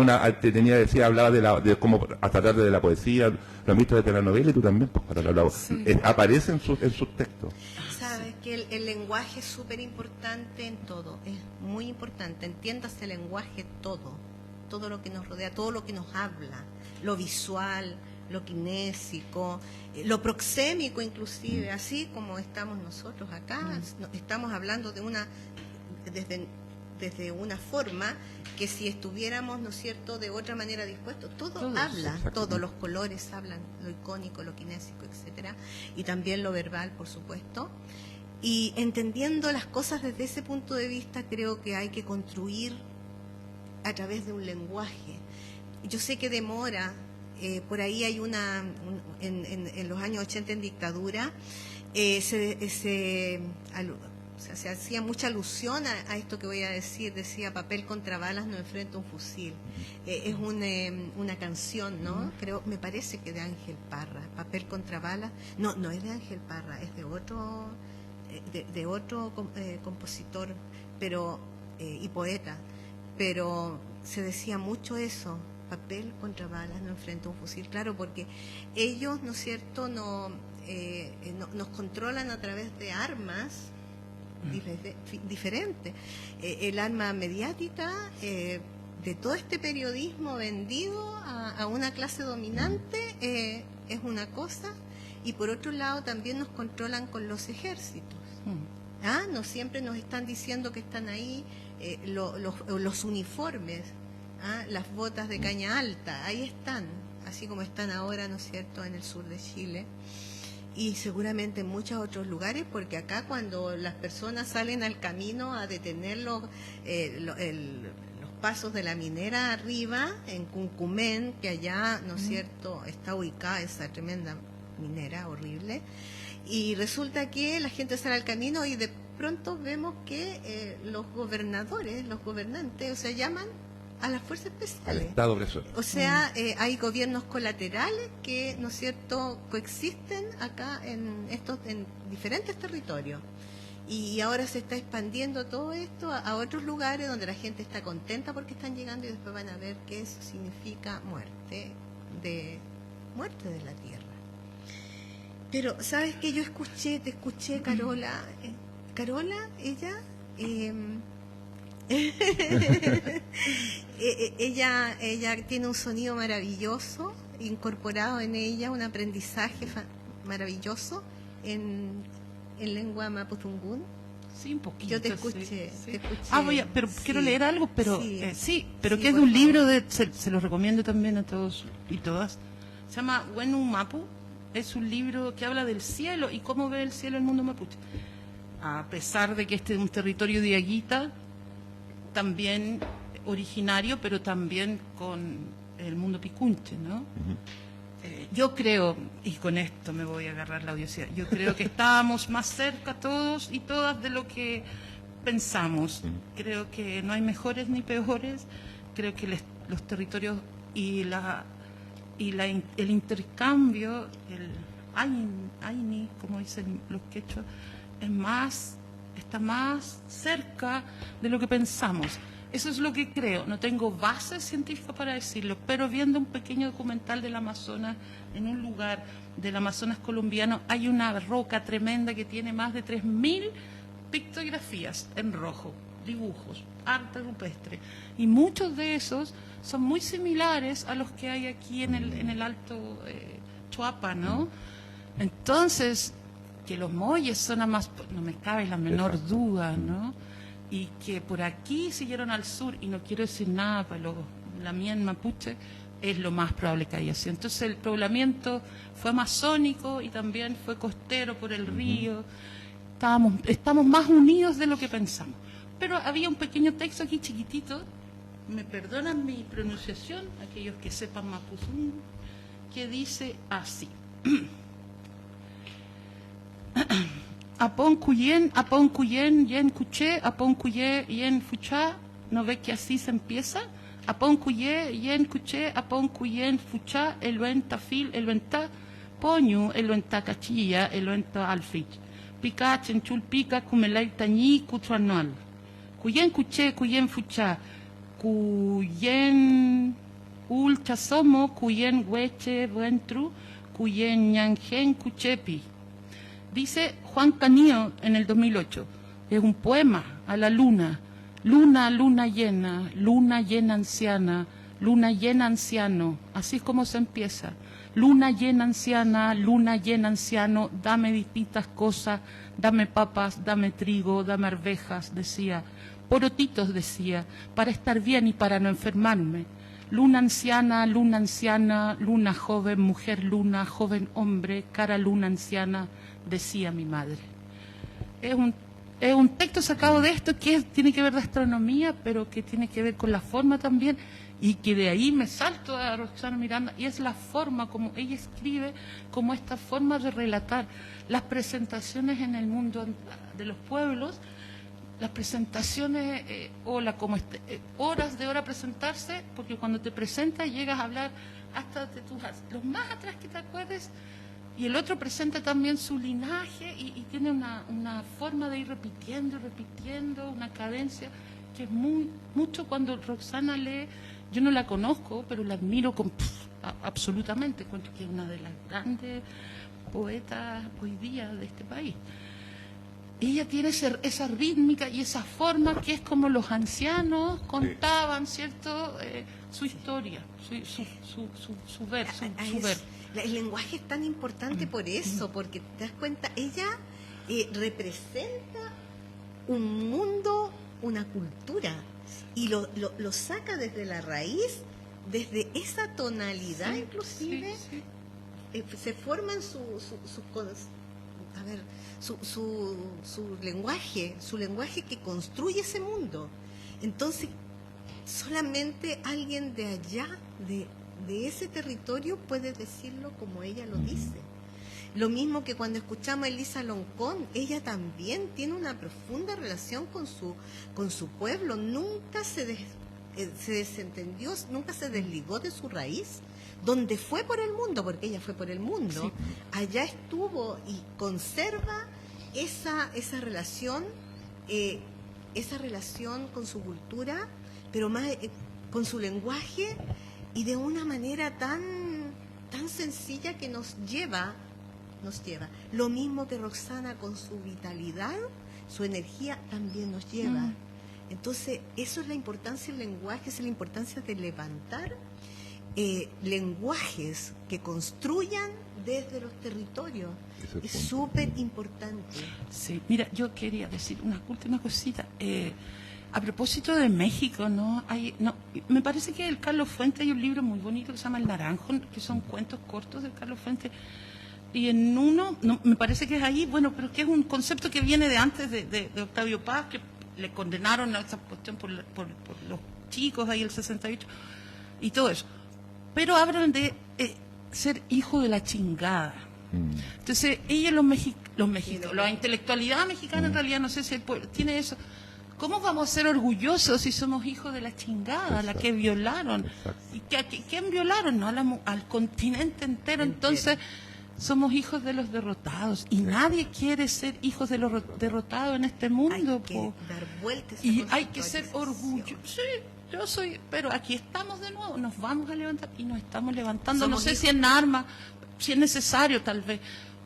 hablaba de cómo a tratar de la poesía, lo han visto desde la novela, y tú también, pues, para hablar. Sí. Aparece en sus textos. Sabes que el lenguaje es súper importante en todo, es muy importante. Entiéndase el lenguaje todo lo que nos rodea, todo lo que nos habla, lo visual, lo kinésico, lo proxémico inclusive, así como estamos nosotros acá, estamos hablando desde una forma que si estuviéramos, ¿no es cierto?, de otra manera dispuestos, todo habla, todos los colores hablan, lo icónico, lo kinésico, etcétera, y también lo verbal, por supuesto. Y entendiendo las cosas desde ese punto de vista, creo que hay que construir a través de un lenguaje. Yo sé que demora, por ahí hay en los años 80 en dictadura, se hacía mucha alusión a esto que voy a decir, decía: papel contra balas no enfrenta un fusil. Es una canción, ¿no? Creo, me parece que de Ángel Parra, papel contra balas, no es de Ángel Parra, es de otro compositor, pero y poeta, pero se decía mucho eso: papel contra balas no enfrenta un fusil, claro, porque ellos, ¿no es cierto?, nos controlan a través de armas diferente. El arma mediática, de todo este periodismo vendido a una clase dominante, es una cosa, y por otro lado también nos controlan con los ejércitos. No siempre nos están diciendo que están ahí, los uniformes, las botas de caña alta, ahí están, así como están ahora, ¿no es cierto?, en el sur de Chile. Y seguramente en muchos otros lugares, porque acá cuando las personas salen al camino a detener los pasos de la minera arriba, en Cuncumén, que allá, ¿no es cierto?, está ubicada esa tremenda minera horrible, y resulta que la gente sale al camino y de pronto vemos que los gobernantes, o sea, llaman a las fuerzas especiales. Al Estado opresor. O sea, hay gobiernos colaterales que, ¿no es cierto?, coexisten acá en diferentes territorios. Y ahora se está expandiendo todo esto a otros lugares donde la gente está contenta porque están llegando, y después van a ver que eso significa muerte de la tierra. Pero, ¿sabes qué? Te escuché, Carola. Carola, ella Ella tiene un sonido maravilloso, incorporado en ella un aprendizaje maravilloso en lengua mapudungún. Sí, un poquito. Yo te escuché. Sí. Te escuché. Pero Sí. quiero leer algo, pero Sí. pero Sí, que es de por un favor. libro se lo recomiendo también a todos y todas. Se llama Wenu Mapu. Es un libro que habla del cielo y cómo ve el cielo el mundo mapuche. A pesar de que este es un territorio de Aguita, también originario, pero también con el mundo picunche, ¿no? Yo creo, y con esto me voy a agarrar la odiosidad, yo creo que estábamos más cerca todos y todas de lo que pensamos. Creo que no hay mejores ni peores. Creo que los territorios y el intercambio, el aini, como dicen los quechua, está más cerca de lo que pensamos. Eso es lo que creo. No tengo base científica para decirlo, pero viendo un pequeño documental del Amazonas, en un lugar del Amazonas colombiano, hay una roca tremenda que tiene más de 3.000 pictografías en rojo, dibujos, arte rupestre. Y muchos de esos son muy similares a los que hay aquí en el Alto Choapa, ¿no? Entonces, que los moyes son a más, no me cabe la menor duda, ¿no? Y que por aquí siguieron al sur, y no quiero decir nada para la mien mapuche, es lo más probable que haya sido. Entonces el poblamiento fue amazónico y también fue costero por el río. Estamos más unidos de lo que pensamos. Pero había un pequeño texto aquí chiquitito, me perdonan mi pronunciación, aquellos que sepan mapuzungun, que dice así. Apon cuyen, yen cuché, apon cuye, yen fucha, ¿no ve que así se empieza? Apon cuye, yen cuché, apon cuyen fucha, el venta fil, el venta poñu, el venta cachilla, el venta alfich. Pica, chenchul pica, cumelay tañi, cuchuanual. Cuyen cuché, cuyen fucha, cuyen ulchasomo, cuyen hueche, ventru, cuyen ñangen cuchepi. Dice Juan Canío en el 2008, es un poema a la luna. Luna, luna llena anciana, luna llena anciano. Así es como se empieza. Luna llena anciano, dame distintas cosas, dame papas, dame trigo, dame arvejas, decía. Porotitos, decía, para estar bien y para no enfermarme. Luna anciana, luna joven, mujer luna, joven hombre, cara luna anciana, decía mi madre. Es un texto sacado de esto que tiene que ver de astronomía, pero que tiene que ver con la forma también, y que de ahí me salto a Roxana Miranda, y es la forma como ella escribe, como esta forma de relatar las presentaciones en el mundo de los pueblos, las presentaciones, horas de hora presentarse, porque cuando te presentas llegas a hablar hasta de los más atrás que te acuerdes, y el otro presenta también su linaje y tiene una forma de ir repitiendo, una cadencia que es mucho. Cuando Roxana lee, yo no la conozco, pero la admiro absolutamente, encuentro que es una de las grandes poetas hoy día de este país. Ella tiene esa rítmica y esa forma que es como los ancianos contaban, ¿cierto? Su historia, su ver. El lenguaje es tan importante por eso, porque te das cuenta, ella representa un mundo, una cultura, y lo saca desde la raíz, desde esa tonalidad, sí, inclusive, sí. Se forman su lenguaje que construye ese mundo. Entonces, solamente alguien de allá, de ese territorio, puede decirlo como ella lo dice. Lo mismo que cuando escuchamos a Elisa Loncón, ella también tiene una profunda relación con su pueblo, nunca se desentendió, nunca se desligó de su raíz, donde fue por el mundo, porque ella fue por el mundo, sí. Allá estuvo y conserva esa relación con su cultura, pero más con su lenguaje, y de una manera tan sencilla que nos lleva. Lo mismo que Roxana con su vitalidad, su energía también nos lleva. Entonces, eso es la importancia del lenguaje, es la importancia de levantar lenguajes que construyan desde los territorios. Es súper importante. Sí, mira, yo quería decir una última cosita. A propósito de México, me parece que el Carlos Fuentes hay un libro muy bonito que se llama El Naranjo, que son cuentos cortos del Carlos Fuentes. Y en uno, me parece que es ahí, bueno, pero que es un concepto que viene de antes de Octavio Paz, que le condenaron a esa cuestión por los chicos ahí el 68 y todo eso. Pero hablan de ser hijo de la chingada. Entonces, ellos los mexicanos, la intelectualidad mexicana en realidad, no sé si el pueblo tiene eso. ¿Cómo vamos a ser orgullosos si somos hijos de la chingada, la que violaron? ¿Y quién violaron? No, al continente entero. Entonces, somos hijos de los derrotados. Y nadie quiere ser hijos de los derrotados en este mundo. Hay que dar vueltas. Y hay que ser orgullosos. Sí, yo soy, pero aquí estamos de nuevo, nos vamos a levantar y nos estamos levantando. Somos no sé si en armas, si es necesario tal vez.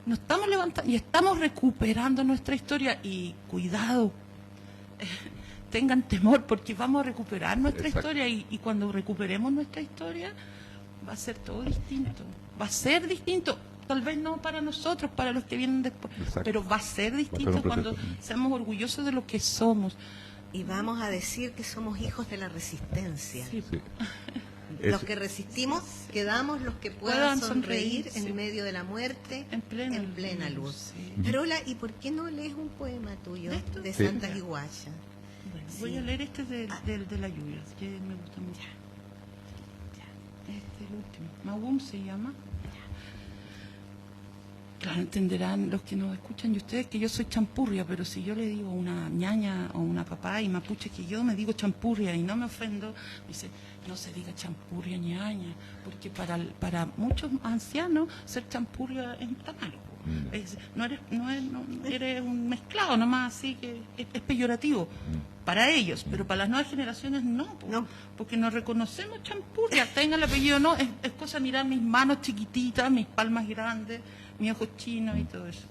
Nos estamos levantando y estamos recuperando nuestra historia. Y cuidado, tengan temor porque vamos a recuperar nuestra historia y cuando recuperemos nuestra historia va a ser todo distinto. Va a ser distinto. Tal vez no para nosotros, para los que vienen después, pero va a ser distinto cuando seamos orgullosos de lo que somos. Y vamos a decir que somos hijos de la resistencia. Sí. Los que resistimos, quedamos los que puedan sonreír en medio de la muerte, en plena luz. Sí. Carola, ¿y por qué no lees un poema tuyo de Santa Iguacha? Bueno, voy a leer este de la lluvia, que me gusta mucho. Este es el último. Mahum se llama. Claro, entenderán los que nos escuchan y ustedes que yo soy champurria, pero si yo le digo a una ñaña o una papá y mapuche que yo me digo champurria y no me ofendo, me dice, no se diga champurria ñaña, porque para muchos ancianos ser champurria está malo. No eres un mezclado nomás, así que es peyorativo para ellos, pero para las nuevas generaciones no, porque nos reconocemos champurria, tenga el apellido no, es cosa mirar mis manos chiquititas, mis palmas grandes, mis ojos chinos y todo eso.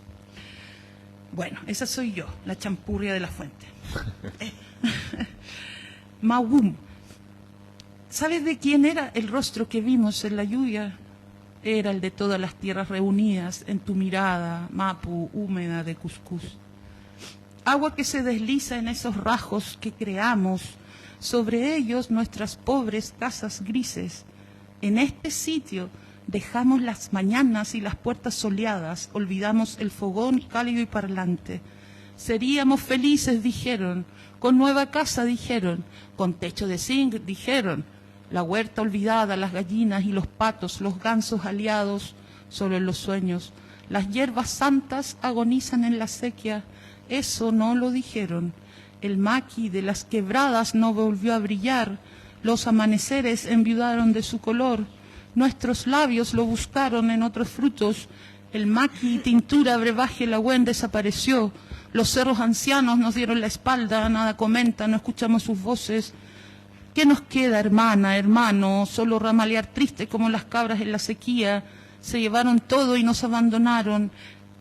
Bueno, esa soy yo, la champurria de la fuente. Mahum. ¿Sabes de quién era el rostro que vimos en la lluvia? Era el de todas las tierras reunidas en tu mirada, Mapu, húmeda de Cuscús. Agua que se desliza en esos rajos que creamos, sobre ellos nuestras pobres casas grises. En este sitio dejamos las mañanas y las puertas soleadas, olvidamos el fogón cálido y parlante. Seríamos felices, dijeron, con nueva casa, dijeron, con techo de zinc, dijeron. La huerta olvidada, las gallinas y los patos, los gansos aliados, solo en los sueños. Las hierbas santas agonizan en la sequía, eso no lo dijeron. El maqui de las quebradas no volvió a brillar, los amaneceres enviudaron de su color, nuestros labios lo buscaron en otros frutos, el maqui, tintura, brebaje, la huen desapareció, los cerros ancianos nos dieron la espalda, nada comentan, no escuchamos sus voces. ¿Qué nos queda, hermana, hermano? Solo ramalear triste como las cabras en la sequía. Se llevaron todo y nos abandonaron.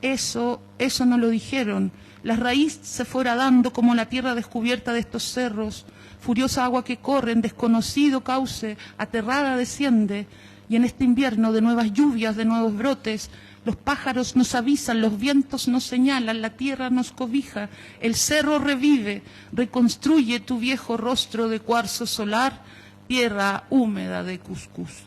Eso no lo dijeron. La raíz se fuera dando como la tierra descubierta de estos cerros. Furiosa agua que corre en desconocido cauce, aterrada desciende. Y en este invierno de nuevas lluvias, de nuevos brotes, los pájaros nos avisan, los vientos nos señalan, la tierra nos cobija, el cerro revive, reconstruye tu viejo rostro de cuarzo solar, tierra húmeda de Cuscús.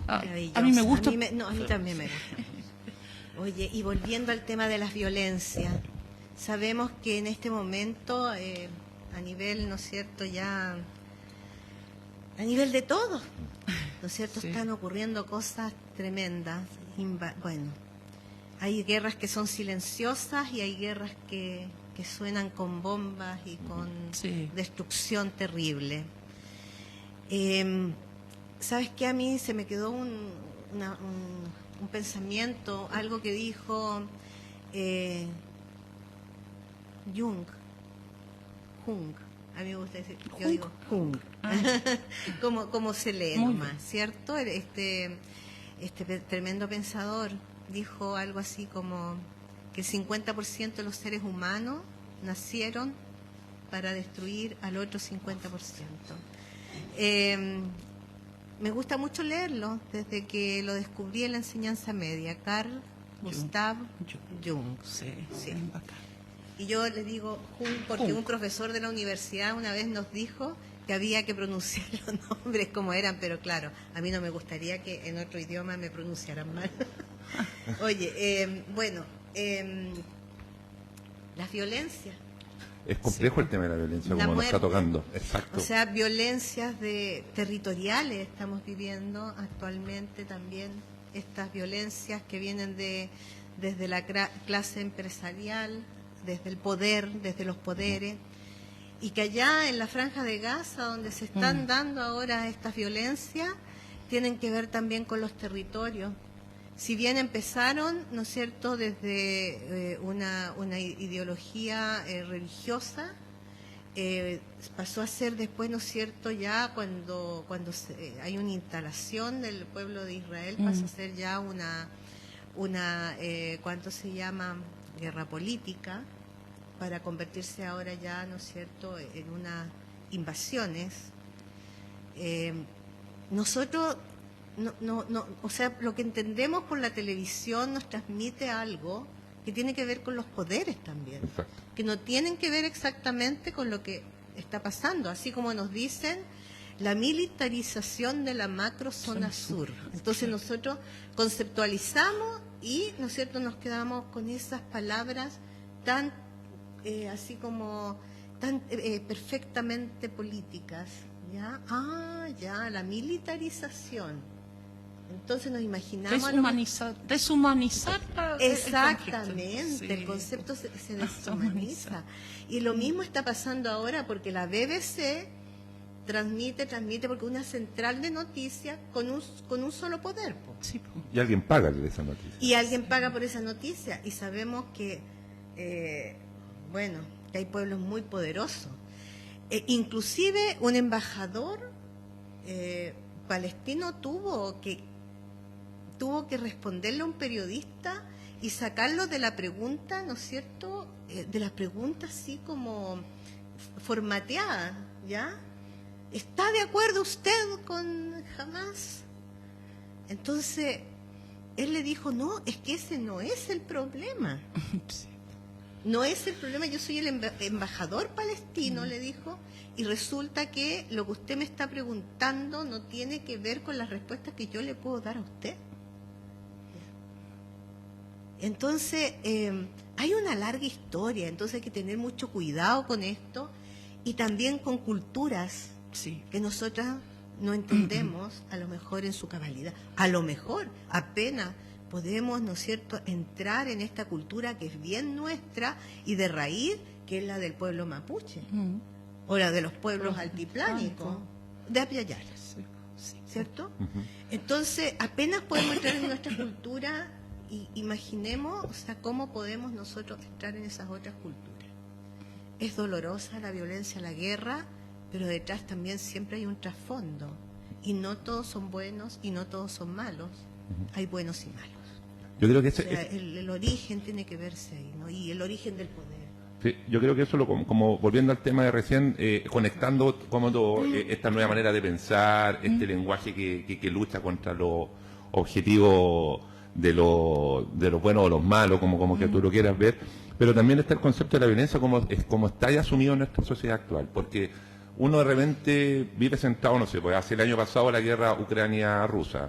A mí me gusta. A mí también me gusta. Oye, y volviendo al tema de las violencias, sabemos que en este momento, a nivel, ¿no es cierto?, ya a nivel de todo, ¿no es cierto?, están ocurriendo cosas tremendas. Bueno, hay guerras que son silenciosas y hay guerras que suenan con bombas y con destrucción terrible. ¿Sabes qué? A mí se me quedó un pensamiento, algo que dijo Jung. A mí me gusta decir, yo digo Jung. como se lee nomás, ¿cierto? Este tremendo pensador dijo algo así como que el 50% de los seres humanos nacieron para destruir al otro 50%. Me gusta mucho leerlo desde que lo descubrí en la enseñanza media, Carl Gustav Jung. Sí, Sí. bien bacán. Y yo le digo Jung porque un profesor de la universidad una vez nos dijo que había que pronunciar los nombres como eran, pero claro, a mí no me gustaría que en otro idioma me pronunciaran mal. Oye, las violencias. Es complejo el tema de la violencia, La como nos está muerte. tocando. Exacto. O sea, violencias territoriales estamos viviendo actualmente también, estas violencias que vienen desde la clase empresarial, desde el poder, desde los poderes, y que allá en la Franja de Gaza, donde se están dando ahora estas violencias, tienen que ver también con los territorios. Si bien empezaron, ¿no es cierto?, desde una ideología religiosa, pasó a ser después, ¿no es cierto?, ya cuando hay una instalación del pueblo de Israel, pasa a ser ya una ¿cuánto se llama?, guerra política, para convertirse ahora ya, ¿no es cierto?, en unas invasiones. Nosotros, o sea, lo que entendemos por la televisión nos transmite algo que tiene que ver con los poderes también, Exacto. que no tienen que ver exactamente con lo que está pasando, así como nos dicen la militarización de la macrozona sur. Entonces nosotros conceptualizamos y, ¿no es cierto?, nos quedamos con esas palabras tan, así como, tan perfectamente políticas, ¿ya? Ya, la militarización. Entonces nos imaginamos... Deshumanizar Exactamente, el conflicto. concepto se deshumaniza. Y lo mismo está pasando ahora porque la BBC transmite porque una central de noticias con un solo poder. Po. Sí, po. Y alguien paga esa noticia. Y alguien paga por esa noticia. Y sabemos que, que hay pueblos muy poderosos. Inclusive un embajador palestino tuvo que responderle a un periodista y sacarlo de la pregunta, ¿no es cierto?, de la pregunta así como formateada, ¿ya? ¿Está de acuerdo usted con Hamas? Entonces, él le dijo, no, es que ese no es el problema. Sí. No es el problema, yo soy el embajador palestino, le dijo, y resulta que lo que usted me está preguntando no tiene que ver con las respuestas que yo le puedo dar a usted. Entonces, hay una larga historia, entonces hay que tener mucho cuidado con esto y también con culturas Sí. que nosotras no entendemos, a lo mejor en su cabalidad. A lo mejor apenas podemos, ¿no es cierto?, entrar en esta cultura que es bien nuestra y de raíz, que es la del pueblo mapuche, o la de los pueblos altiplánicos, de Apyayala, Sí. ¿cierto? Ujú. Entonces, apenas podemos entrar en nuestra cultura y imaginemos, o sea, cómo podemos nosotros entrar en esas otras culturas. Es dolorosa la violencia, la guerra, pero detrás también siempre hay un trasfondo. Y no todos son buenos y no todos son malos. Hay buenos y malos. Yo creo que O sea, el origen tiene que verse ahí, ¿no? Y el origen del poder. sí, yo creo que eso, como volviendo al tema de recién, conectando esta nueva manera de pensar, este lenguaje que lucha contra los objetivos de lo bueno o los malos, como que tú lo quieras ver, pero también está el concepto de la violencia como está ya asumido en nuestra sociedad actual, porque uno de repente vive sentado, no sé, pues hace el año pasado la guerra Ucrania-Rusa,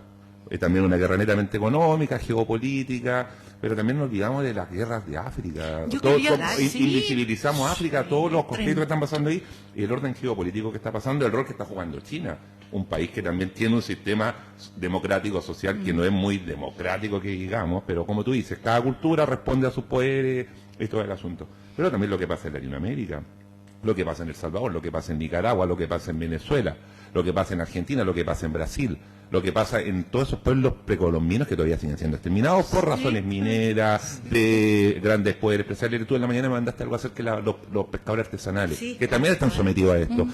también una guerra netamente económica, geopolítica, pero también nos olvidamos de las guerras de África. Yo quería decir- Invisibilizamos África, todos los conflictos que tremendo. están pasando ahí, y el orden geopolítico que está pasando, el rol que está jugando China, un país que también tiene un sistema democrático social que no es muy democrático, que digamos, pero como tú dices, cada cultura responde a sus poderes y todo el asunto. Pero también lo que pasa en Latinoamérica, lo que pasa en El Salvador, lo que pasa en Nicaragua, lo que pasa en Venezuela, lo que pasa en Argentina, lo que pasa en Brasil, lo que pasa en todos esos pueblos precolombinos que todavía siguen siendo exterminados por razones mineras, de grandes poderes empresariales. Tú en la mañana me mandaste algo acerca de los pescadores artesanales, Sí, que también están sometidos a esto.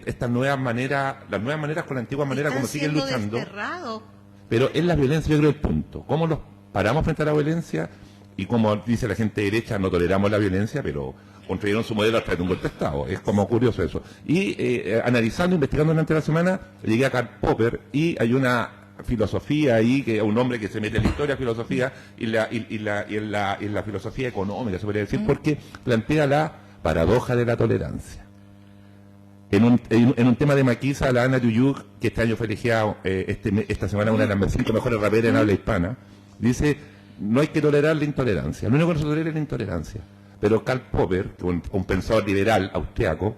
Estas nuevas maneras, las nuevas maneras con la antigua manera, Están como siguen siendo luchando. desterrados. Pero es la violencia, yo creo, el punto. ¿Cómo los paramos frente a la violencia? y como dice la gente derecha, no toleramos la violencia, pero construyeron su modelo a través de un golpe de Estado. Es como curioso eso. Y analizando, investigando durante la semana, llegué a Karl Popper y hay una filosofía ahí, que es un hombre que se mete en la historia, filosofía, y en la filosofía económica, se podría decir, porque plantea la paradoja de la tolerancia. En un tema de Maquisa, la Ana Yuyuk, que este año fue elegida esta semana una de las 5 mejores raperas en habla hispana, dice, no hay que tolerar la intolerancia, lo único que no se tolera es la intolerancia. Pero Karl Popper, un pensador liberal austriaco,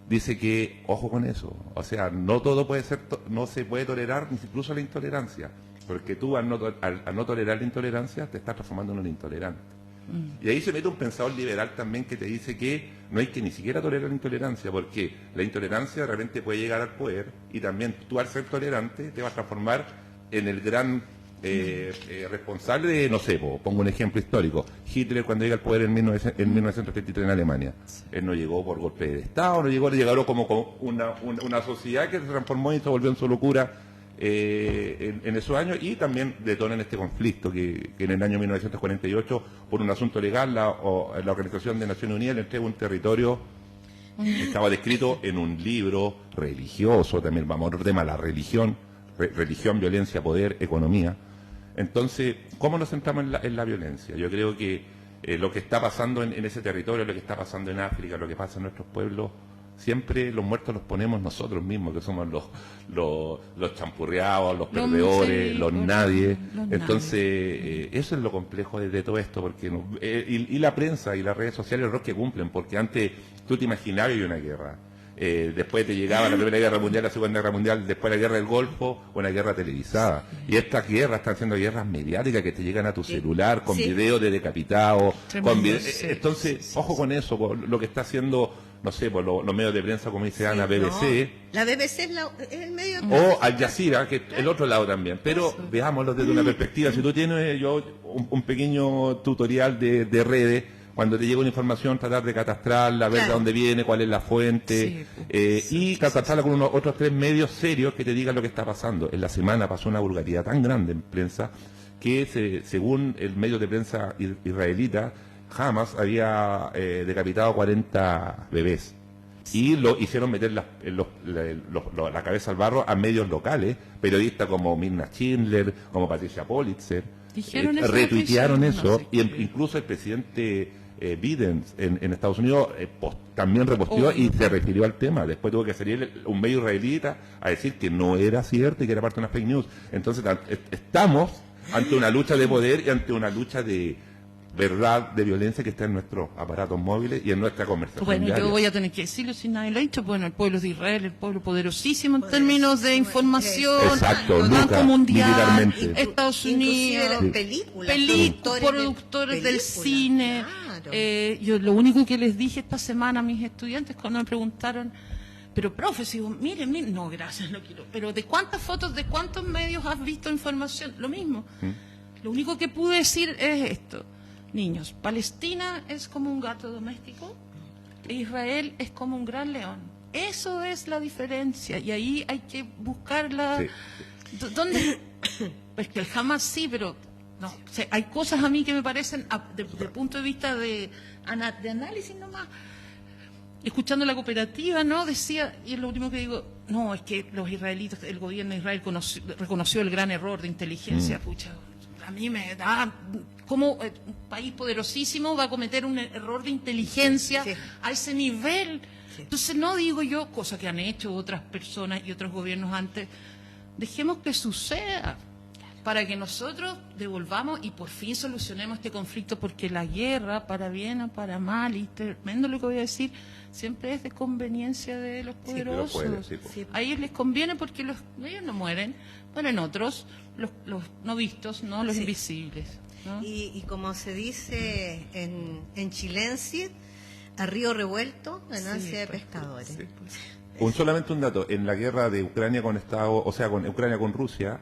dice que, ojo con eso, o sea, no todo puede ser, no se puede tolerar incluso la intolerancia, porque tú al no tolerar la intolerancia te estás transformando en un intolerante. Y ahí se mete un pensador liberal también que te dice que no hay que ni siquiera tolerar la intolerancia, porque la intolerancia de repente puede llegar al poder y también tú al ser tolerante te vas a transformar en el gran responsable de, no sé, pongo un ejemplo histórico, Hitler cuando llega al poder en 1933 en Alemania, él no llegó por golpe de Estado, llegaron como una sociedad que se transformó y se volvió en su locura en esos años, y también detonan este conflicto que en el año 1948 por un asunto legal la Organización de Naciones Unidas le entrega un territorio que estaba descrito en un libro religioso, también vamos a otro tema, la religión, violencia, poder, economía. Entonces, ¿cómo nos centramos en la violencia? Yo creo que lo que está pasando en ese territorio, lo que está pasando en África, lo que pasa en nuestros pueblos, siempre los muertos los ponemos nosotros mismos, que somos los champurreados, los perdedores, los nadie. Entonces, eso es lo complejo de todo esto, porque y la prensa y las redes sociales, el rol que cumplen, porque antes tú te imaginabas una guerra. Después te llegaba la Primera Guerra Mundial, la Segunda Guerra Mundial, después la Guerra del Golfo, una guerra televisada. Y estas guerras están siendo guerras mediáticas que te llegan a tu celular, con videos de decapitados. Entonces, ojo con eso, con lo que está haciendo, no sé, por los medios de prensa, como dice Ana, BBC. La BBC es el medio de o Al Jazeera, que es el otro lado también. Pero veámoslo desde una perspectiva. Si tú tienes un pequeño tutorial de redes, cuando te llega una información, tratar de catastrarla, ver de dónde viene, cuál es la fuente, y catastrarla con otros 3 medios serios que te digan lo que está pasando. En la semana pasó una vulgaridad tan grande en prensa que, según el medio de prensa israelita, Hamas había decapitado 40 bebés. Y lo hicieron meter la cabeza al barro a medios locales, periodistas como Mirna Schindler, como Patricia Politzer. Retuitearon eso, y incluso el presidente Biden en Estados Unidos también reposteó y se refirió al tema. Después tuvo que salir un medio israelita a decir que no era cierto y que era parte de una fake news. Entonces estamos ante una lucha de poder y ante una lucha de verdad, de violencia que está en nuestros aparatos móviles y en nuestra conversación. Bueno, diaria. yo voy a tener que decirlo si nadie lo ha dicho. Bueno, el pueblo de Israel, el pueblo poderosísimo en términos de información, exacto, Banco Mundial, militarmente. Estados Unidos, productores del cine. Claro. Yo lo único que les dije esta semana a mis estudiantes cuando me preguntaron, pero profe, si vos, miren, no, gracias, no quiero, pero ¿de cuántas fotos, de cuántos medios has visto información? Lo mismo. Lo único que pude decir es esto. Niños, Palestina es como un gato doméstico, Israel es como un gran león. Eso es la diferencia, y ahí hay que buscarla. Sí. ¿Dónde? Pues que el Hamas sí, pero no. O sea, hay cosas a mí que me parecen, desde el punto de vista de análisis nomás. Escuchando la cooperativa, ¿no? Decía, y es lo último que digo, no, es que los israelitas, el gobierno de Israel reconoció el gran error de inteligencia. Pucha, a mí me da... ¿Cómo un país poderosísimo va a cometer un error de inteligencia a ese nivel? Entonces no digo yo, cosa que han hecho otras personas y otros gobiernos antes, dejemos que suceda para que nosotros devolvamos y por fin solucionemos este conflicto, porque la guerra, para bien o para mal, y tremendo lo que voy a decir, siempre es de conveniencia de los poderosos. A ellos les conviene porque ellos no mueren, mueren otros, los no vistos, no los invisibles. ¿No? Y como se dice en chilense, a río revuelto, ganancia de pescadores. Solamente un dato, en la guerra de Ucrania con Ucrania con Rusia,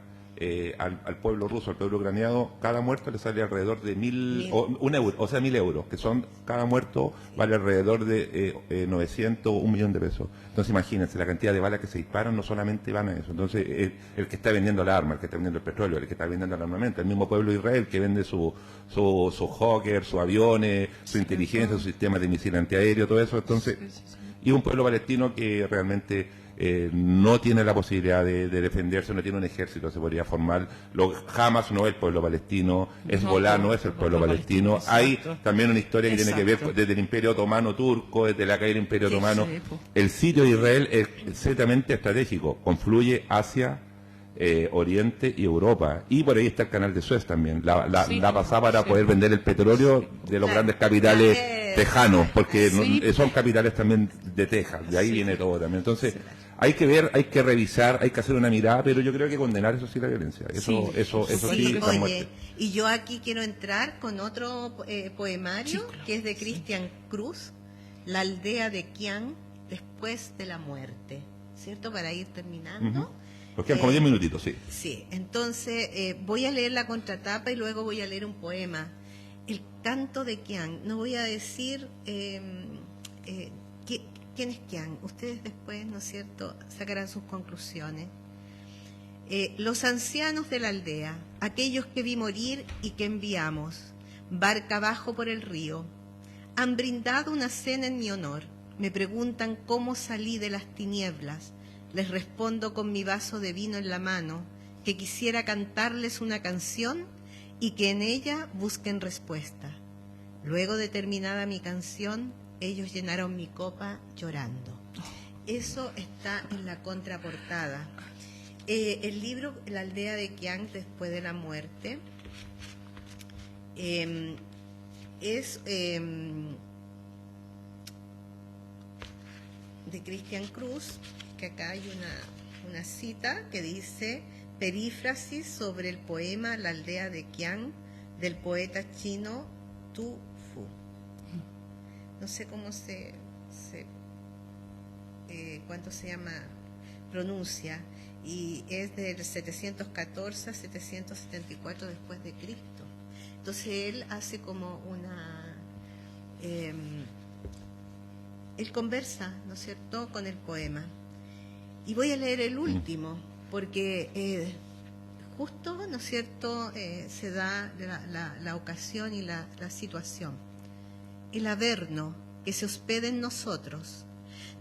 al pueblo ruso, al pueblo ucraniano, cada muerto le sale alrededor de 1.000 o sea, 1.000 euros, que son, cada muerto vale alrededor de 900, 1 millón de pesos. Entonces imagínense, la cantidad de balas que se disparan no solamente van a eso. Entonces el que está vendiendo la arma, el que está vendiendo el petróleo, el que está vendiendo el armamento, el mismo pueblo de Israel que vende su Hawker, sus aviones, su inteligencia, su sistema de misil antiaéreo, todo eso. Entonces, y un pueblo palestino que realmente no tiene la posibilidad de defenderse, no tiene un ejército, se podría formar. Hamas no es el pueblo palestino, Hezbollah no es el pueblo palestino. Hay también una historia que tiene que ver desde el Imperio Otomano turco, desde la caída del Imperio Otomano. El sitio de Israel es ciertamente estratégico, confluye hacia Oriente y Europa, y por ahí está el canal de Suez también, la pasada para poder vender el petróleo de los grandes capitales tejanos, porque son capitales también de Texas, de ahí viene todo también. Entonces hay que ver, hay que revisar, hay que hacer una mirada, pero yo creo que condenar eso sí la violencia, eso sí, la muerte. Y yo aquí quiero entrar con otro poemario que es de Cristian Cruz, La aldea de Quián después de la muerte, ¿cierto? Para ir terminando. Nos quedan como 10 minutitos, sí. Sí, entonces voy a leer la contratapa y luego voy a leer un poema. El canto de Quián. No voy a decir quién es Quián. Ustedes después, ¿no es cierto?, sacarán sus conclusiones. Los ancianos de la aldea, aquellos que vi morir y que enviamos, barca abajo por el río, han brindado una cena en mi honor. Me preguntan cómo salí de las tinieblas. Les respondo con mi vaso de vino en la mano, que quisiera cantarles una canción y que en ella busquen respuesta. Luego de terminada mi canción, ellos llenaron mi copa llorando. Eso está en la contraportada. El libro La aldea de Quián después de la muerte es de Cristian Cruz, que acá hay una cita que dice: perífrasis sobre el poema La aldea de Quián del poeta chino Tu Fu. No sé cómo cuánto se llama, pronuncia, y es del 714 a 774 después de Cristo. Entonces él hace como él conversa, ¿no es cierto?, con el poema. Y voy a leer el último, porque justo, ¿no es cierto?, se da la ocasión y la situación. El averno que se hospeda en nosotros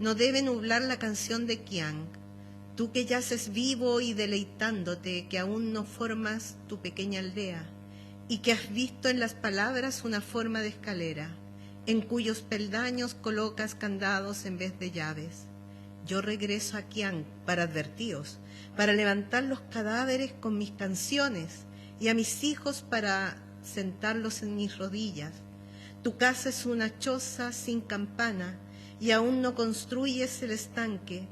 no debe nublar la canción de Quián. Tú que yaces vivo y deleitándote, que aún no formas tu pequeña aldea, y que has visto en las palabras una forma de escalera, en cuyos peldaños colocas candados en vez de llaves. Yo regreso a Quián para advertíos, para levantar los cadáveres con mis canciones, y a mis hijos para sentarlos en mis rodillas. Tu casa es una choza sin campana, y aún no construyes el estanque.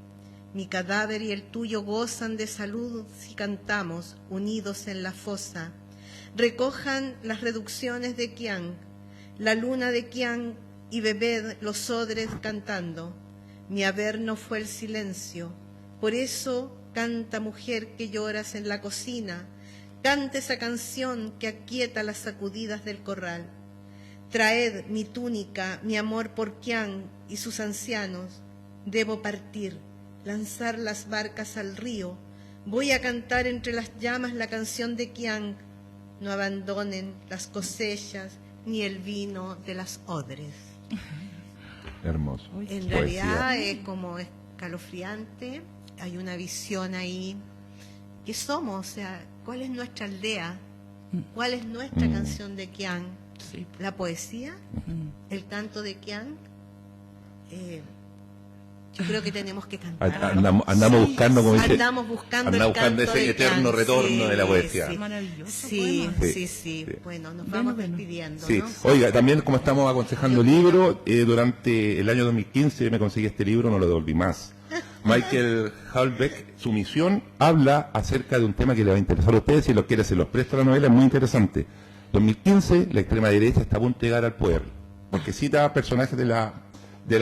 Mi cadáver y el tuyo gozan de salud si cantamos, unidos en la fosa. Recojan las reducciones de Quián, la luna de Quián, y bebed los odres cantando. Mi averno fue el silencio, por eso canta, mujer que lloras en la cocina, canta esa canción que aquieta las sacudidas del corral. Traed mi túnica, mi amor por Quián y sus ancianos. Debo partir, lanzar las barcas al río. Voy a cantar entre las llamas la canción de Quián. No abandonen las cosechas ni el vino de las odres. Hermoso. En realidad es como escalofriante. Hay una visión ahí. ¿Qué somos? O sea, ¿cuál es nuestra aldea? ¿Cuál es nuestra canción de Quián? Sí. La poesía, el canto de Quián. Yo creo que tenemos que cantar. Andamos buscando, como dice, andamos buscando ese eterno retorno de la poesía. Sí, maravilloso. sí. Bueno, nos vamos despidiendo, sí. ¿no? Oiga, también como estamos aconsejando libros, durante el año 2015 me conseguí este libro, no lo devolví más. Michael Houellebecq, Su misión, habla acerca de un tema que le va a interesar a ustedes. Si lo quiere, se los presto la novela, es muy interesante. 2015, la extrema derecha está a punto de llegar al poder, porque cita personajes de la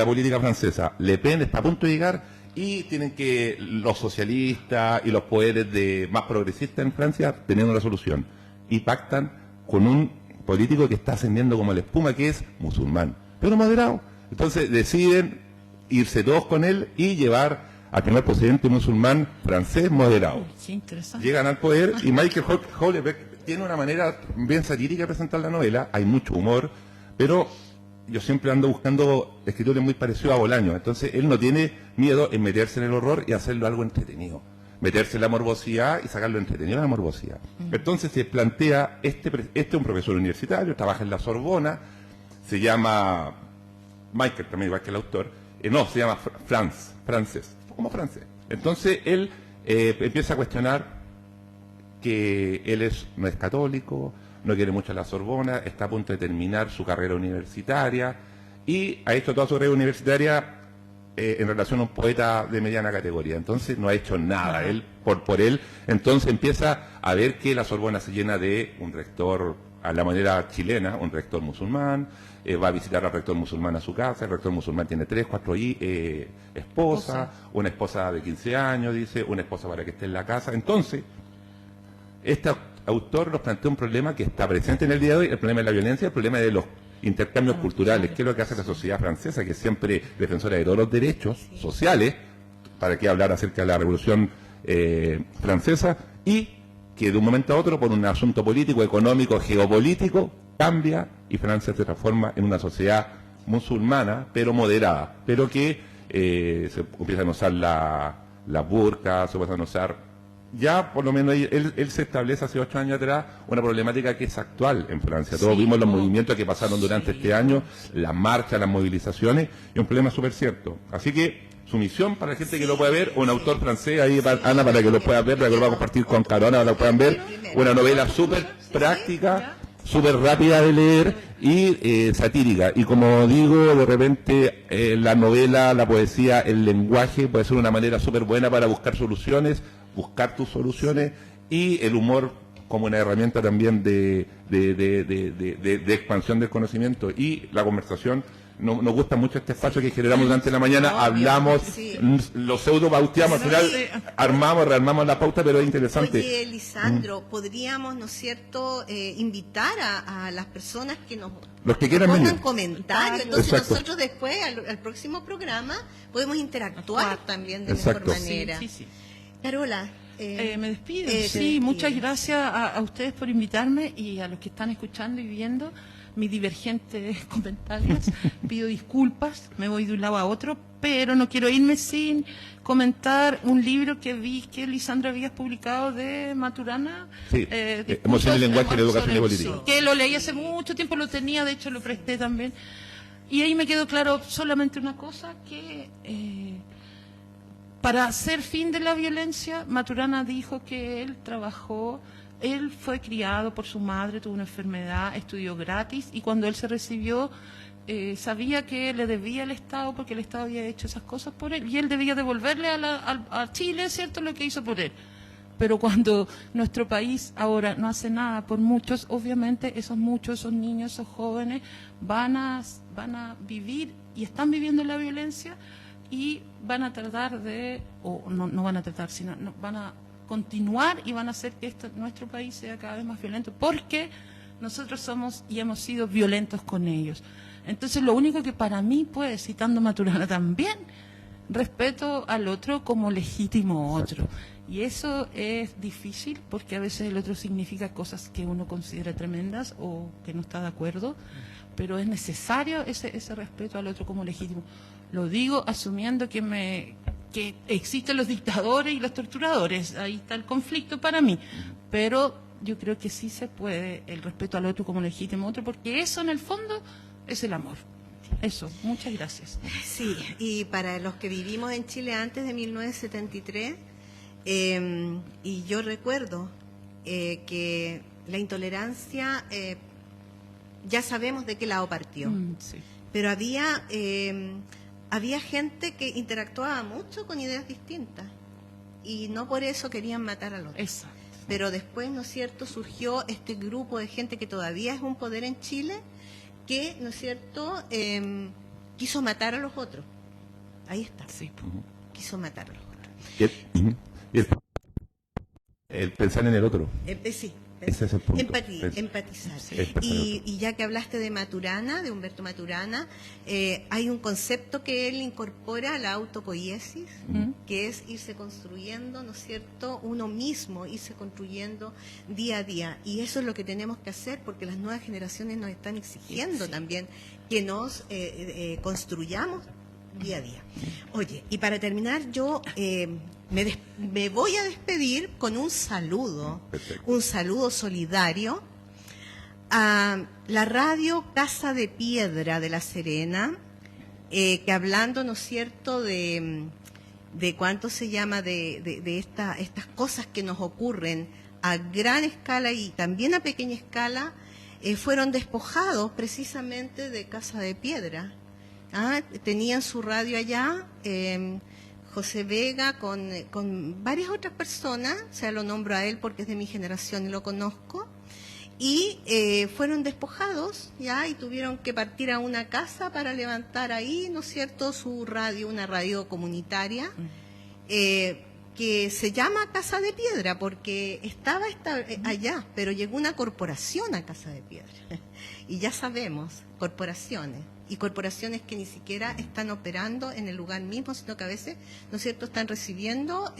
política francesa. Le Pen está a punto de llegar y tienen que los socialistas y los poderes más progresistas en Francia tener una solución y pactan con un político que está ascendiendo como la espuma, que es musulmán, pero moderado. Entonces deciden irse todos con él y llevar al primer presidente musulmán francés moderado. Qué interesante. Llegan al poder y Michael Houellebecq tiene una manera bien satírica de presentar la novela, hay mucho humor, pero yo siempre ando buscando escritores muy parecidos a Bolaños, entonces él no tiene miedo en meterse en el horror y hacerlo algo entretenido, meterse en la morbosidad y sacarlo entretenido de la morbosidad. Entonces se plantea, este es un profesor universitario, trabaja en la Sorbona, se llama Michael, también igual que el autor, se llama francés, como francés. Entonces él empieza a cuestionar que él no es católico, no quiere mucho la Sorbona, está a punto de terminar su carrera universitaria y ha hecho toda su carrera universitaria en relación a un poeta de mediana categoría. Entonces no ha hecho nada, él por él. Entonces empieza a ver que la Sorbona se llena de un rector a la manera chilena, un rector musulmán, va a visitar al rector musulmán a su casa, el rector musulmán tiene 3, 4 esposas, una esposa de 15 años, dice, una esposa para que esté en la casa. Entonces, este autor nos plantea un problema que está presente en el día de hoy, el problema de la violencia, el problema de los intercambios culturales, que es lo que hace la sociedad francesa, que es siempre defensora de todos los derechos sociales, para qué hablar acerca de la revolución francesa, y que de un momento a otro, por un asunto político, económico, geopolítico, cambia y Francia se transforma en una sociedad musulmana, pero moderada, pero que se empiezan a usar las burkas, se empiezan a usar. Ya, por lo menos, él se establece hace 8 años atrás una problemática que es actual en Francia. Todos vimos los movimientos que pasaron durante este año, las marchas, las movilizaciones, y un problema súper cierto. Así que, su misión para la gente que lo pueda ver, un autor francés, ahí Ana, para que lo puedan ver, para que lo va a compartir con Carona, para que lo puedan ver, una novela súper práctica, súper rápida de leer y satírica. Y como digo, de repente la novela, la poesía, el lenguaje puede ser una manera súper buena para buscar tus soluciones, y el humor como una herramienta también de expansión del conocimiento y la conversación. Nos gusta mucho este espacio que generamos durante la mañana, hablamos, los pseudo bauteamos, al final rearmamos la pauta, pero es interesante. Oye, Lisandro, podríamos, ¿no es cierto?, invitar a las personas que los que quieran pongan venir. Comentarios, entonces Exacto. nosotros después, al próximo programa, podemos interactuar también de Exacto. mejor manera. Sí. Carola. Me despido. te Sí, despides. muchas gracias a ustedes por invitarme y a los que están escuchando y viendo mis divergentes comentarios. Pido disculpas, me voy de un lado a otro, pero no quiero irme sin comentar un libro que vi que Lisandra habías publicado de Maturana. Sí, Emoción y lenguaje en educación y política. Sí, que lo leí hace mucho tiempo, lo tenía, de hecho lo presté también. Y ahí me quedó claro solamente una cosa, que para hacer fin de la violencia, Maturana dijo que él fue criado por su madre, tuvo una enfermedad, estudió gratis, y cuando él se recibió sabía que le debía al Estado porque el Estado había hecho esas cosas por él y él debía devolverle a Chile, ¿cierto?, lo que hizo por él. Pero cuando nuestro país ahora no hace nada por muchos, obviamente esos niños, esos jóvenes van a vivir y están viviendo la violencia, y van a tratar no van a tratar, sino van a continuar y van a hacer que nuestro país sea cada vez más violento, porque nosotros somos y hemos sido violentos con ellos. Entonces, lo único que para mí, pues, citando Maturana también, respeto al otro como legítimo otro. Y eso es difícil porque a veces el otro significa cosas que uno considera tremendas o que no está de acuerdo, pero es necesario ese respeto al otro como legítimo. Lo digo asumiendo que existen los dictadores y los torturadores, ahí está el conflicto para mí, pero yo creo que sí se puede el respeto al otro como legítimo otro, porque eso en el fondo es el amor. Eso, muchas gracias. Sí, y para los que vivimos en Chile antes de 1973, y yo recuerdo que la intolerancia, ya sabemos de qué lado partió, Sí. pero había gente que interactuaba mucho con ideas distintas y no por eso querían matar al otro. Exacto. Pero después, ¿no es cierto?, surgió este grupo de gente que todavía es un poder en Chile, que, ¿no es cierto?, quiso matar a los otros. Ahí está. Sí. quiso matar a los otros. Y el pensar en el otro. Sí. Ese es el punto. Empatizar. Sí, Y ya que hablaste de Maturana, de Humberto Maturana, hay un concepto que él incorpora a la autopoiesis, que es irse construyendo, ¿no es cierto?, uno mismo, irse construyendo día a día. Y eso es lo que tenemos que hacer, porque las nuevas generaciones nos están exigiendo también que nos construyamos día a día. Oye, y para terminar, yo me voy a despedir con un saludo solidario a la radio Casa de Piedra de La Serena, que hablando, ¿no es cierto?, de cuánto se llama, de estas cosas que nos ocurren a gran escala y también a pequeña escala, fueron despojados precisamente de Casa de Piedra. Tenían su radio allá, José Vega con varias otras personas, o sea, lo nombro a él porque es de mi generación y lo conozco, y fueron despojados ya y tuvieron que partir a una casa para levantar ahí, ¿no es cierto?, su radio, una radio comunitaria, que se llama Casa de Piedra porque estaba allá, pero llegó una corporación a Casa de Piedra. Y ya sabemos, corporaciones que ni siquiera están operando en el lugar mismo, sino que a veces, ¿no es cierto?, están recibiendo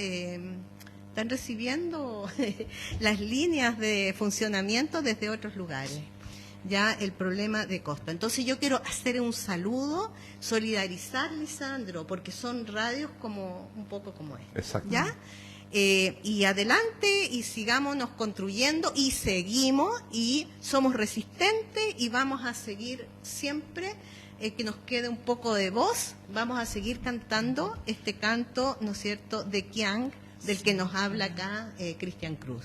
las líneas de funcionamiento desde otros lugares. Ya el problema de costo. Entonces yo quiero hacer un saludo, solidarizar, Lisandro, porque son radios un poco como esta. Exacto. ¿Ya? Y adelante y sigámonos construyendo y seguimos y somos resistentes y vamos a seguir siempre, que nos quede un poco de voz, vamos a seguir cantando este canto, ¿no es cierto?, de Qiang, del que nos habla acá Cristian Cruz.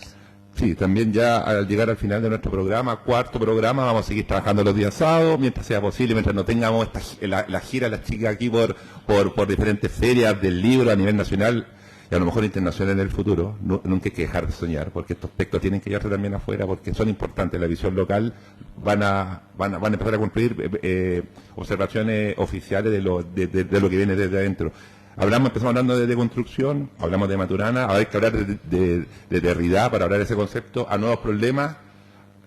Sí, también ya al llegar al final de nuestro programa, cuarto programa, vamos a seguir trabajando los días sábados, mientras sea posible, mientras no tengamos la gira, las chicas aquí por diferentes ferias del libro a nivel nacional y a lo mejor internacional en el futuro. Nunca hay que dejar de soñar, porque estos textos tienen que llevarse también afuera, porque son importantes. La visión local van a empezar a cumplir observaciones oficiales de lo que viene desde adentro. Empezamos hablando de deconstrucción, hablamos de Maturana, ahora hay que hablar de Derrida para hablar de ese concepto, a nuevos problemas,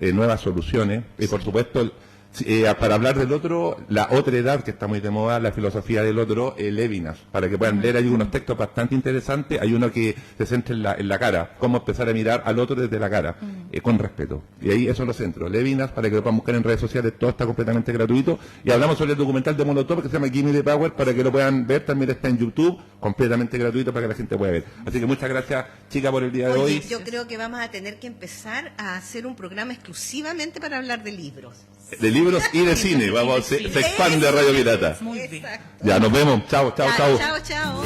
nuevas soluciones, y por supuesto, para hablar del otro, la otra edad que está muy de moda, la filosofía del otro, Levinas, para que puedan leer, hay unos textos bastante interesantes, hay uno que se centra en la cara, cómo empezar a mirar al otro desde la cara, con respeto, y ahí eso es lo centro, Levinas, para que lo puedan buscar en redes sociales, todo está completamente gratuito, y hablamos sobre el documental de Molotov que se llama Gimme the Power, para que lo puedan ver, también está en YouTube, completamente gratuito para que la gente pueda ver. Así que muchas gracias, chicas, por el día de hoy. Yo creo que vamos a tener que empezar a hacer un programa exclusivamente para hablar de libros. De libros y de cine, se expande Radio Pirata. Muy bien. Exacto. Ya, nos vemos. Chao. Chao.